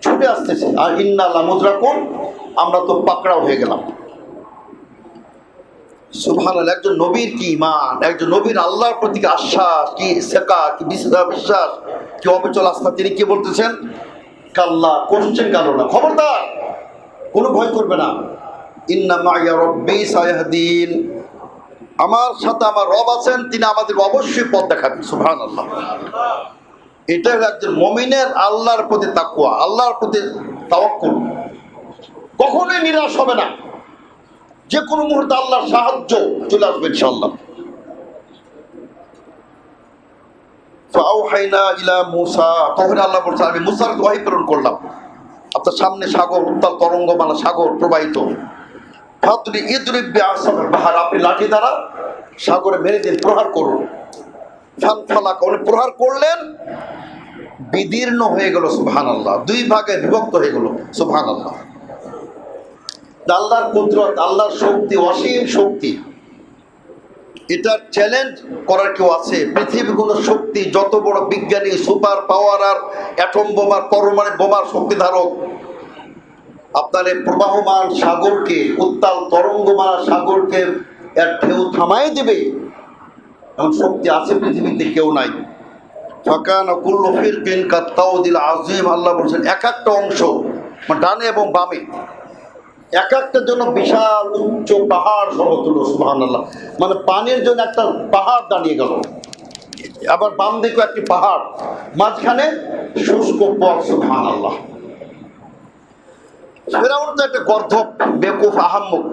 ছুটে আসতেছে। আর ইন্না লামুদরাকুন, আমরা তো পাকড়াও হয়ে গেলাম। সুবহানাল্লাহ, একজন নবীর কি ঈমান, একজন নবীর আল্লাহর প্রতি আশ্বাস, কি সেকা, কি বিশ্বাস, কি অবিচল আস্থা। তিনি কি বলতেছেন, কাল্লা, কোশ্চেন কালো না, খবরদার, কোনো ভয় করবে না, ইন্না মাইয়া রব্বি সায়াহদিন, আমার সাথে আমার রব আছেন, তিনি আমাদের অবশ্যই পথ দেখাবেন। সুবহানাল্লাহ। এটা একজন মুমিনের আল্লাহর প্রতি তাকওয়া, আল্লাহর প্রতি তাওয়াক্কুল। কখনোই নিরাশ হবে না, যে কোনো মুহূর্তে আল্লাহর সাহায্য চলে আসবে ইনশাআল্লাহ। ফাআওহাইনা ইলা মূসা, তখন আল্লাহ বলছেন আমি মূসার ওহী প্রেরণ করলাম, আপনার সামনে সাগর, উত্তাল তরঙ্গমালা সাগর প্রবাহিত। ফাদরি ইদরিব বিআসাল বাহর, আপনি লাঠি দ্বারা সাগরে মেরে দিন, প্রহার করুন। ফানফালাক, উনি প্রহার করলেন, বিদীর্ণ হয়ে গেল। সুবহানাল্লাহ। দুই ভাগে বিভক্ত হয়ে গেল। সুবহানাল্লাহ। আল্লাহর কুদরত, আল্লাহর শক্তি, অসীম শক্তি। এটার চ্যালেঞ্জ করার কেউ আছে? পৃথিবীর কোনো শক্তি, যত বড় বিজ্ঞানী, সুপার পাওয়ার আর অ্যাটম বোমার, পরমাণু বোমার শক্তিধারক, আপনার এই প্রবাহমান সাগরকে, উত্তাল তরঙ্গমালা সাগরকে এর ঢেউ থামাই দেবে এমন শক্তি আছে পৃথিবীতে? কেউ নাই। ফাকানা কুল্লু ফিরকিন কাত্তাউদিল আযীম, আল্লাহ বলছেন এক একটা অংশ, ডানে এবং বামে, এক একটার জন্য বিশাল উচ্চ পাহাড় সমতুল্য। সুবহানাল্লাহ। মানে পানির জন্য একটা পাহাড় দাঁড়িয়ে গেল, আবার বাম দিকে একটি পাহাড়, মাঝখানে শুষ্ক পথ। সুবহানাল্লাহ। ফেরাউন তো একটা গর্ধব, বেকুফ, আহাম্মক।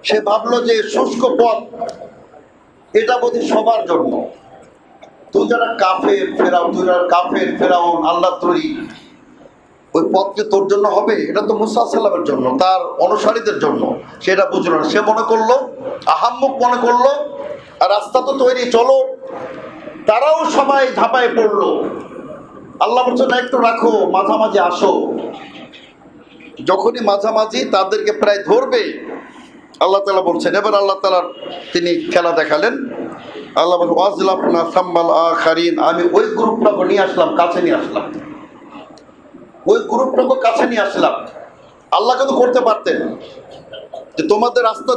সে ভাবলো যে শুষ্ক পথ এটা বোধহয় সবার জন্য। তুই যারা কাফের ফেরাউন, তুই যারা কাফের ফেরাউন, আল্লাহ তৈরি, ওই পথকে তোর জন্য হবে? এটা তো মুসা সাল্লামের জন্য, তার অনুসারীদের জন্য। সেটা বুঝলো না। সে মনে করলো, আহাম্মক মনে করলো, আর রাস্তা তো তৈরি, চলো। তারাও সবাই ঝাঁপায় পড়লো। আল্লাহ বলছে না, একটু রাখো, মাঝামাঝি আসো। যখনই মাঝামাঝি তাদেরকে প্রায় ধরবে, আল্লাহ তাআলা বলছেন, এবার আল্লাহ তাআলা তিনি খেলা দেখালেন। আল্লাহ বলছেন ওয়াজলাফনা সাম্মাল আখারিন, আমি ওই গ্রুপটাকে নিয়ে আসলাম, কাছে নিয়ে আসলাম, ওই গ্রুপটাকে কাছে নিয়ে আসলাম। আল্লাহ কিন্তু করতে পারতেন যে তোমাদের রাস্তা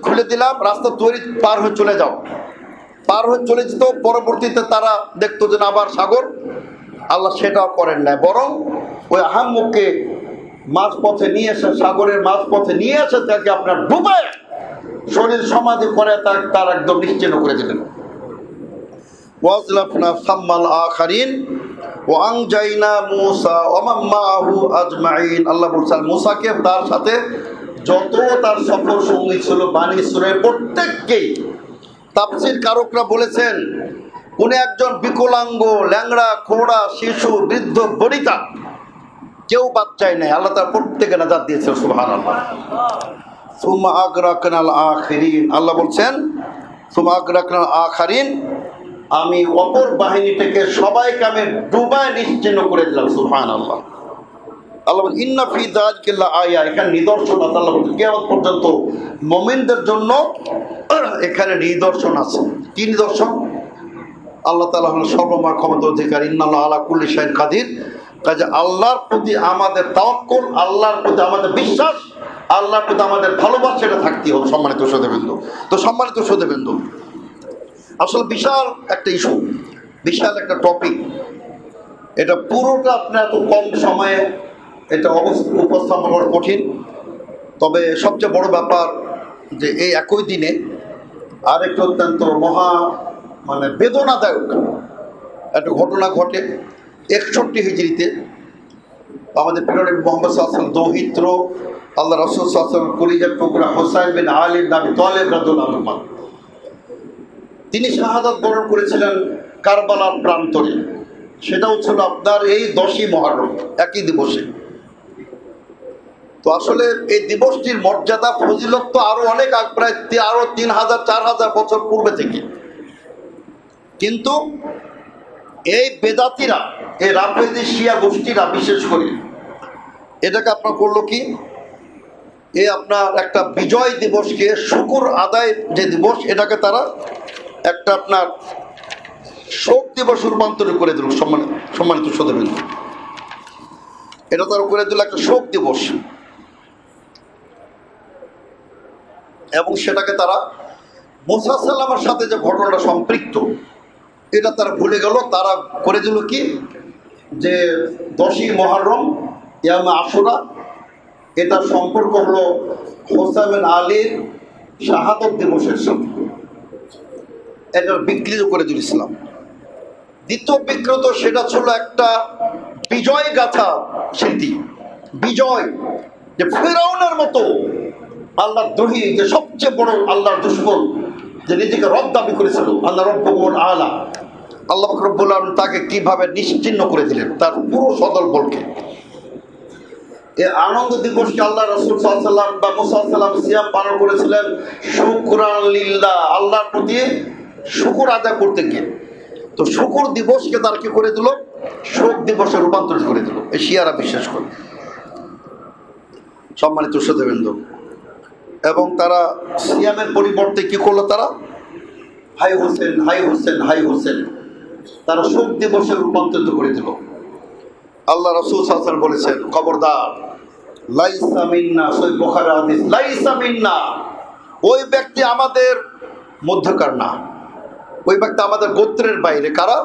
খুলে দিলাম, রাস্তা তৈরি, পার হয়ে চলে যাও। পার হয়ে চলে যেত, পরবর্তীতে তারা দেখতো যে আবার সাগর। আল্লাহ সেটাও করেন না, বরং ওই আহাম্মককে মাঝপথে নিয়ে এসে, সাগরের মাঝপথে নিয়ে এসে তাকে আপনার ডুবায় শরীর সমাধি করে তার একদম নিশ্চিহ্ন করে দিলেন। ওয়াজলাফনা সাম্মাল আখারিন ওয়া আনজাইনা মূসা ওয়া মান মাআহু আজমাইন, আল্লাহ বলছেন মূসাকে, তার সাথে যত তার সফর সঙ্গী ছিল বনী ইসরাঈল প্রত্যেককেই। তাফসীর কারকরা বলেছেন, কোন একজন বিকলাঙ্গ, ল্যাংড়া, খোড়া, শিশু, বৃদ্ধ, বনিতা কেউ বাদ যায় নাই। আল্লাহ তার প্রত্যেকে নাজাত দিয়েছেন। সুবহানাল্লাহ। সুম্মা আগরাকনাল আখিরিন, আল্লাহ বলছেন সুম্মা আগরাকনাল আখিরিন, আমি অপর বাহিনীটাকে সবাইকে আমি ডুবায় নিশ্চিহ্ন করে দিলাম। সুবহানাল্লাহ। আল্লাহ বলেন ইন্না ফি যালিকা লাআয়া, এখানে নিদর্শন আছে। আল্লাহ বলেন কিয়ামত পর্যন্ত মুমিনদের জন্য এখানে নিদর্শন আছে। কি নিদর্শন? আল্লাহ তাআলা হলেন সর্বময় ক্ষমতার অধিকারী। ইন্নাল্লাহা আলা কুল্লি শাইইন কাদির। কাজে আল্লাহর প্রতি আমাদের তাওয়াক্কুল, আল্লাহর প্রতি আমাদের বিশ্বাস, আল্লাহর প্রতি আমাদের ভালোবাসা, এটা থাকতে হবে। সম্মানিত শ্রোতাবৃন্দ, তো সম্মানিত শ্রোতাবৃন্দ, আসলে বিশাল একটা ইস্যু, বিশাল একটা টপিক। এটা পুরোটা আপনার এত কম সময়ে এটা উপস্থাপন করা কঠিন। তবে সবচেয়ে বড় ব্যাপার যে এই একই দিনে আরেকটা অত্যন্ত বেদনাদায়ক একটা ঘটনা ঘটে। 61 হিজরিতে আমাদের প্রিয় নবী মুহাম্মদ সাল্লাল্লাহু আলাইহি ওয়াসাল্লাম দৌহিত্র আল্লাহ রাসূল সাল্লাল্লাহু আলাইহি ওয়াসাল্লাম কলিজার টুকরা হুসাইন বিন আলী বিন আবি তালিব রাদিয়াল্লাহু আনহু, তিনি শাহাদাত বরণ করেছিলেন কারবালার প্রান্তরে। সেটাও ছিল আপনার এই 10ই মুহররম, একই দিবসে। তো আসলে এই দিবসটির মর্যাদা, ফজিলত তো আরো অনেক, প্রায় আরো 3000-4000 বছর পূর্বে থেকে। কিন্তু এই বেদাতিরা, এই রাফেজি শিয়া গোষ্ঠীরা বিশেষ করে এটাকে আপনার করলো কি, এই আপনার একটা বিজয় দিবসকে, শুকর আদায় যে দিবস, এটাকে তারা একটা আপনার শোক দিবস রূপান্তরিত করে দিল। সম্মানিত শ্রোতাবৃন্দ, এটা তারা করে দিল একটা শোক দিবস, এবং সেটাকে তারা মুসা সাল্লামের সাথে যে ঘটনাটা সম্পৃক্ত এটা তারা ভুলে গেল। তারা করে দিল কি, যে 10ই মুহররম ইয়ামে আশুরা, এটা সম্পর্ক হলো হুসাইন বিন আলীর শাহাদত দিবসের সাথে। এটা বিকৃত করে দিয়েছিলাম। দ্বিতীয় বিকৃত সেটা ছিল একটা বিজয় গাথা স্মৃতি, বিজয়, যে ফিরআউনের মতো আল্লাহর দ্রোহী, যে সবচেয়ে বড় আল্লাহর দুশমন, যে নিজেকে রব দাবি করেছিল, আল্লাহ রব্বুল আলা, আল্লাহ রব্বুল আলামিন তাকে কিভাবে নিশ্চিহ্ন করে দিলেন তার পুরো সদল বলকে। এই আনন্দ দিবসকে আল্লাহ রাসূল সাল্লাল্লাহু আলাইহি ওয়াসাল্লাম বা মুসা আলাইহিস সালাম সিয়াম পালন করেছিলেন শুকরান লিল্লাহ, আল্লাহর প্রতি শুকর আদায় করতে গিয়ে। তো শুকর দিবসকে তার কি করে দিল, শোক দিবসে রূপান্তরিত করে দিল, এই শিয়ারা বিশ্বাস করে। সম্মানিত শ্রোতাবৃন্দ, এবং তারা সিয়ামের পরিবর্তে কি করলো, তারা হাই হোসেন হাই হোসেন হাই হোসেন, তারা শোক দিবসে রূপান্তরিত করে দিল। আল্লাহ রাসূল সাল্লাল্লাহু আলাইহি ওয়াসাল্লাম বলেছেন, খবরদার, লাইসা মিন্না, সহিহ বুখারী হাদিস, লাইসা মিন্না, ওই ব্যক্তি আমাদের মধ্যকার না, ওই ব্যক্তি আমাদের গোত্রের বাইরে। কারা?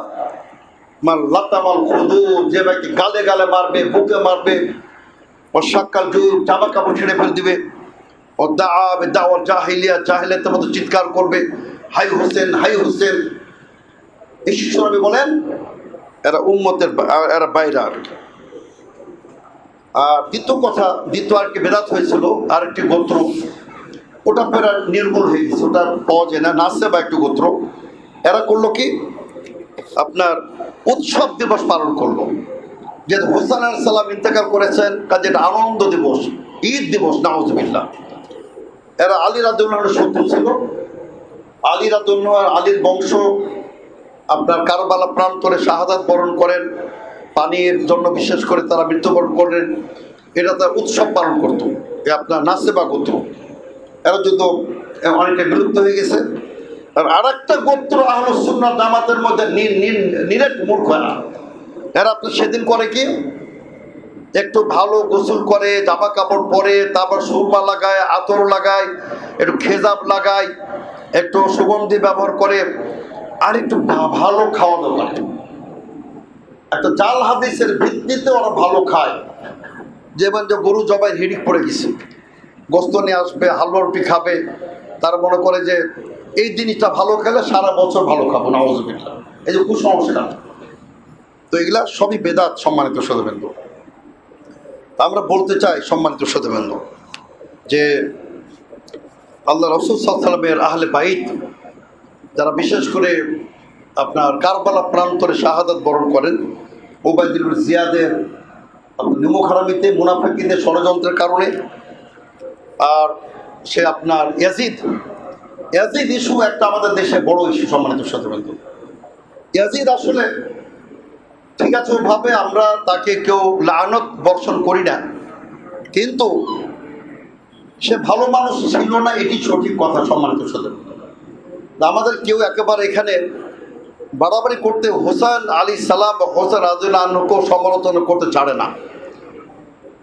মাল লাতামাল খুদু, যে ব্যক্তি গালে গালে মারবে, বুকে মারবে, ও সাক্কাল জুর, জামা কাপড় ছেড়ে ফেলে দিবে, ও দাআব দাওয়াল জাহিলিয়া, জাহিলিয়াতের মতো চিৎকার করবে, হাই হোসেন হাই হোসেন। ঈশ্বরী বলেন এরা উম্মতের, এরা বাইরে। আর দ্বিতীয় কথা, দ্বিতীয় আরেকটি বেদাত হয়েছিল, আরেকটি গোত্র, ওটা ফেরা নির্মূল হয়ে গেছে, ওটা পাওয়া যায় না, নাসে বা একটু গোত্র। এরা করলো কি, আপনার উৎসব দিবস পালন করলো, যে হোসেন আলাইহিস সালাম ইন্তেকাল করেছেন, কাজে এটা আনন্দ দিবস, ঈদ দিবস, নাউজুবিল্লাহ। এরা আলী রাদিয়াল্লাহু আনহুর শত্রু ছিল। আলী রাদিয়াল্লাহু আনহু, আলীর বংশ আপনার কারবালা প্রান্তরে শাহাদাত বরণ করেন, পানির জন্য বিশেষ করে তারা মৃত্যুবরণ করেন, এটা তার উৎসব পালন করত। এ আপনার নাসেবা গোত্র, এরা যুদ্ধ অনেকটা বিলুপ্ত হয়ে গেছে। আর একটা গোত্র আহলুস সুন্নাহ জামাতের মধ্যে নিরেট মূর্খ এরা। এরা আপনার সেদিন করে কি, একটু ভালো গোসল করে, জামা কাপড় পরে, তারপর সুরমা লাগায়, আতর লাগায়, একটু খেজাব লাগায়, একটু সুগন্ধি ব্যবহার করে, আর একটু ভালো খাওয়া দাওয়া করে। একটা জাল হাদিসের ভিত্তিতে ওরা ভালো খায়, যেমন যে গরু জবাই হিড়িক পড়ে গেছে, গোস্ত নিয়ে আসবে, হালুয়া রুটি খাবে, তারা মনে করে যে এই জিনিসটা ভালো খেলে সারা বছর ভালো খাবো, নাউজুবিল্লাহ। এই যে কুসংস্কার, তো এগুলা সবই বেদাত। সম্মানিত শ্রোতাবৃন্দ, আমরা বলতে চাই সম্মানিত শ্রোতাবৃন্দ, যে আল্লাহ রাসূল সাল্লাল্লাহু আলাইহি ওয়াসাল্লামের আহলে বাইত, যারা বিশেষ করে আপনার কারবালা প্রান্তরে শাহাদাত বরণ করেন, উবাইদুল জিয়াদের নিমুখারামিতে, মুনাফিকদের ষড়যন্ত্রের কারণে, আর সে আপনার ইয়াজিদ ইস্যু একটা আমাদের দেশে বড় ইস্যু। সম্মানিত শ্রোতাবৃন্দ, ইয়াজিদ আসলে ঠিক আছে, ওভাবে আমরা তাকে কেউ লানত বর্ষণ করি না, কিন্তু সে ভালো মানুষ ছিল না, এটি সঠিক কথা। সম্মানিত শ্রোতাবৃন্দ, আমাদের কেউ একেবারে এখানে বাড়াবাড়ি করতে হোসেন আলাইহিস সালাম বা হোসেন রাদিয়াল্লাহু আনহুকেও সমালোচনা করতে ছাড়ে না।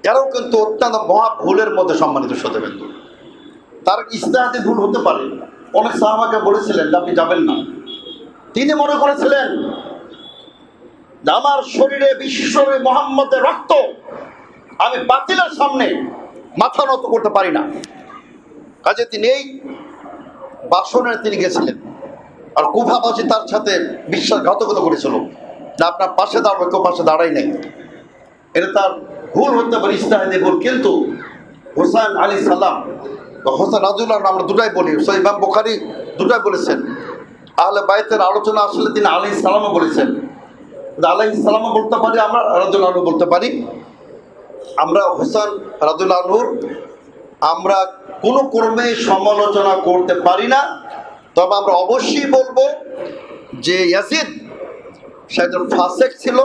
এরাও কিন্তু অত্যন্ত মহা ভুলের মধ্যে। সম্মানিত শ্রোতাবৃন্দ, তার ইজতিহাদি ভুল হতে পারে। অনেক সাহাবাকে বলেছিলেন আপনি যাবেন না, তিনি মনে করেছিলেন যে আমার শরীরে বিশ্বনবী মুহাম্মদের রক্ত, আমি বাতিলের সামনে মাথা নত করতে পারি না। কাজে তিনি এই বাসনে তিনি গেছিলেন, আর কুফাবাসী তার সাথে বিশ্বাসঘাতকতা করেছিল যে আপনার পাশে দাঁড়াবে, কেউ পাশে দাঁড়াই নাই। এটা তার ভুল হতে পারে, ইজতিহাদি ভুল। কিন্তু হোসেন আলাইহিস সালাম, হোসেন রাদিয়াল্লাহু আনহু, আমরা দুটাই বলি, ইমাম বুখারী দুটাই বলেছেন। আহলে বাইতের আলোচনা আসলে তিনি আলাইহিস সালামও বলেছেন, আলাইহিস সালামও বলতে পারি, আমরা রাদিয়াল্লাহু আনহু বলতে পারি। আমরা হোসেন রাদিয়াল্লাহু আনহুর আমরা কোনো ক্রমে সমালোচনা করতে পারি না, তবে আমরা অবশ্যই বলবো যে ইয়াজিদ সে একজন ফাসিক ছিল,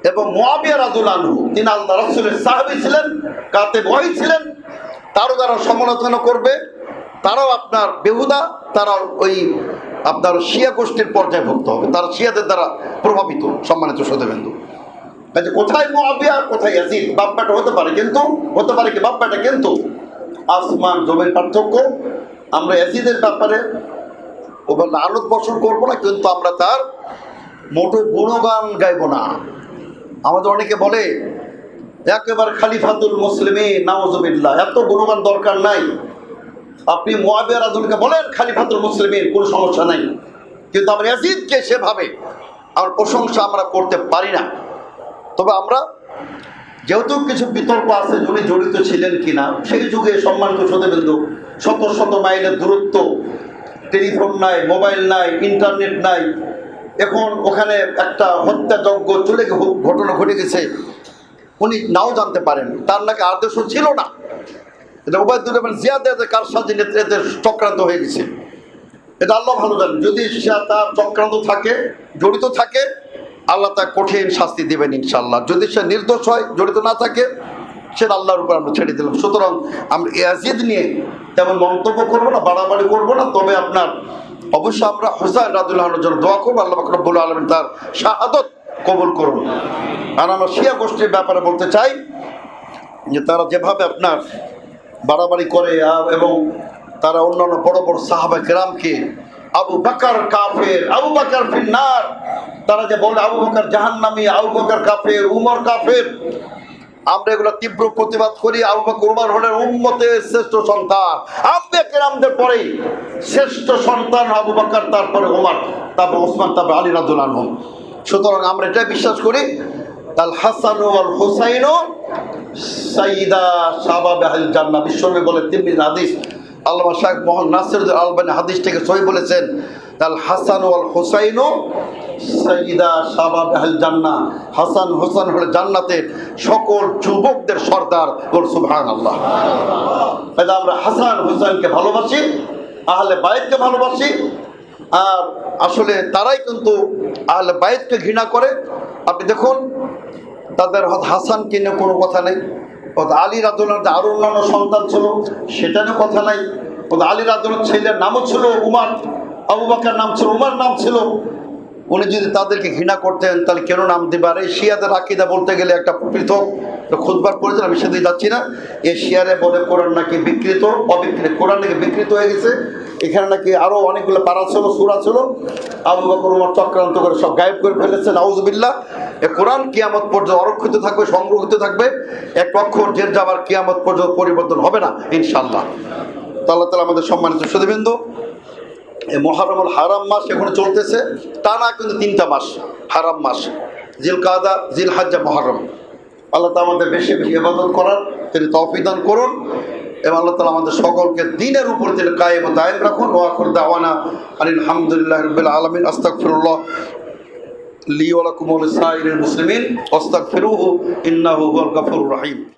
এবং মুআবিয়া রাদিয়াল্লাহু আনহু তিনি আল্লাহ রাসূলের সাহাবী ছিলেন, কাতেব ওহী ছিলেন। তারও যারা সমালোচনা করবে তারাও আপনার বেহুদা, তারা ওই আপনার শিয়া গোষ্ঠীর পর্যায়ভুক্ত হবে, তারা শিয়াদের দ্বারা প্রভাবিত। সম্মানিত শ্রোতাবৃন্দ, কাজে কোথায় মুআবিয়া কোথায় ইয়াজিদ, বাপ্পাটা হতে পারে, কিন্তু হতে পারে কি বাপ্পাটা, কিন্তু আসমান জমির পার্থক্য। আমরা ইয়াজিদের ব্যাপারে ওভাবে লানত বর্ষণ করবো না, কিন্তু আমরা তার মোটো গুণগান গাইব না। আমাদের অনেকে বলে একেবারে খালিফাতুল মুসলিমিন, নাউজুবিল্লাহ, এত গুণগান দরকার নাই। আপনি মুআবিয়া রাদিয়াল্লাহু আনহুকে বলেন খালিফাতুল মুসলিমিন, কোনো সমস্যা নাই। কিন্তু আমরা ইয়াজিদকে সেভাবে আমার প্রশংসা আমরা করতে পারি না। তবে আমরা যেহেতু কিছু বিতর্ক আছে উনি জড়িত ছিলেন কিনা, সেই যুগে সম্মানিত শ্রোতাবৃন্দ, শত শত মাইলের দূরত্ব, টেলিফোন নাই, মোবাইল নাই, ইন্টারনেট নাই। এখন ওখানে একটা হত্যাযজ্ঞ ঘটনা ঘটে গেছে, উনি নাও জানতে পারেন, তার নাকি আদেশও ছিল না। এটা ওবায়দুল রহমান জিয়াদের কারসাজি নেতৃত্বের চক্রান্ত হয়ে গেছে। এটা আল্লাহ ভালো জানেন। যদি সে তার চক্রান্ত থাকে, জড়িত থাকে, আল্লাহ তার কঠিন শাস্তি দেবেন ইনশাআল্লাহ। যদি সে নির্দোষ হয়, জড়িত না থাকে, সেটা আল্লাহর উপর আমরা ছেড়ে দিলাম। সুতরাং আমরা ইয়াজিদ নিয়ে তেমন মন্তব্য করবো না, বাড়াবাড়ি করবো না। তবে আপনার অবশ্যই আমরা হুসাইন রাদিয়াল্লাহু আনহুর জন্য দোয়া করবো, আল্লাহ পাক রব্বুল আলামিন তার শাহাদত কবুল করুন। আর আমরা শিয়া গোষ্ঠীর ব্যাপারে বলতে চাই যে তারা যেভাবে আপনার বাড়াবাড়ি করে এবং তারা অন্যান্য বড় বড় সাহাবা কেরামকে আবু বকর কাফের, আবু বকর ফিন্নার, তারা যে বলে আবু বকর জাহান্নামী, আবু বকর কাফের, উমর কাফের, আমরা এগুলো তীব্র প্রতিবাদ করি। আবু বকর উমর হলেন উম্মতের শ্রেষ্ঠ সন্তান, আম্বে কেরামদের পরে শ্রেষ্ঠ সন্তান আবু বকর, তারপরে উমর, তারপর ওসমান, তারপর আলী রাদিয়াল্লাহু আনহু। সুতরাং আমরা এটাই বিশ্বাস করি, আল হাসান ওয়াল হুসাইন সাইয়্যিদা শাবাব আহলিল জান্নাহ। বিশ্বনবী বলে তিরমিজি হাদিস, আল্লামা শাইখ মোহাম্মদ নাসিরুদ্দিন আলবানী হাদিস থেকে সহি বলেছেন, আল হাসান ওয়াল হুসাইন সাইয়্যিদা শাবাব আহলিল জান্নাহ। হাসান হুসাইন হলো জান্নাতের সকল যুবকদের সর্দার। বল সুবহানাল্লাহ। তাই আমরা হাসান হুসাইনকে ভালোবাসি, আহলে বাইতকে ভালোবাসি। আর আসলে তারাই কিন্তু আহলে বাইতকে ঘৃণা করে। আপনি দেখুন, তাদের হাসানকে নিয়ে কোনো কথা নেই। আলী রাদিয়াল্লাহু আনহু আরো অন্যান্য সন্তান ছিল, সেটা নিয়ে কথা নাই। আলী রাদিয়াল্লাহু আনহু ছেলের নামও ছিল উমর, আবু বকর নাম ছিল, উমর নাম ছিল। উনি যদি তাদেরকে ঘৃণা করতেন তাহলে কেন নাম দিবে? আর এই শিয়াদের আকীদা বলতে গেলে একটা পৃথক খুতবার পড়েছেন, আমি সেদিকে যাচ্ছি না। এই শিয়ারে বলে কোরআন নাকি বিকৃত, অবিকৃত, কোরআন নাকি বিকৃত হয়ে গেছে। এখানে নাকি আরো অনেকগুলো পারা ছিল, সূরা ছিল, আবু বকর উমর চক্রান্ত করে সব গায়েব করে ফেলেছে। নাউজুবিল্লাহ। এই কোরআন কিয়ামত পর্যন্ত অরক্ষিত থাকবে, সংরক্ষিত থাকবে। এক অক্ষর জের যাবার কিয়ামত পর্যন্ত পরিবর্তন হবে না ইনশাআল্লাহ। তো আল্লাহ তাআলা আমাদের সম্মানিত সুধীবৃন্দ, এই মুহররমুল হারাম মাস এখন চলতেছে, টানা কিন্তু 3টা মাস হারাম মাস, জিলকাদা, জিলহজ্জা, মুহররম। আল্লাহ তাআলা আমাদের বেশি বেশি ইবাদত করার তিনি তৌফিক দান করুন এবং আল্লাহ তাআলা আমাদের সকলকে দ্বীনের উপর তিনি কায়েম ও দায়েম রাখুন। ওয়া আখিরু দাওয়ানা আলহামদুলিল্লাহি রাব্বিল আলামিন। আস্তাগফিরুল্লাহ লি ওয়া লাকুম ওয়া লিসাইরিল মুসলিমিন, আস্তাগফিরুহু ইন্নাহু হুয়াল গফুরুর রহিম।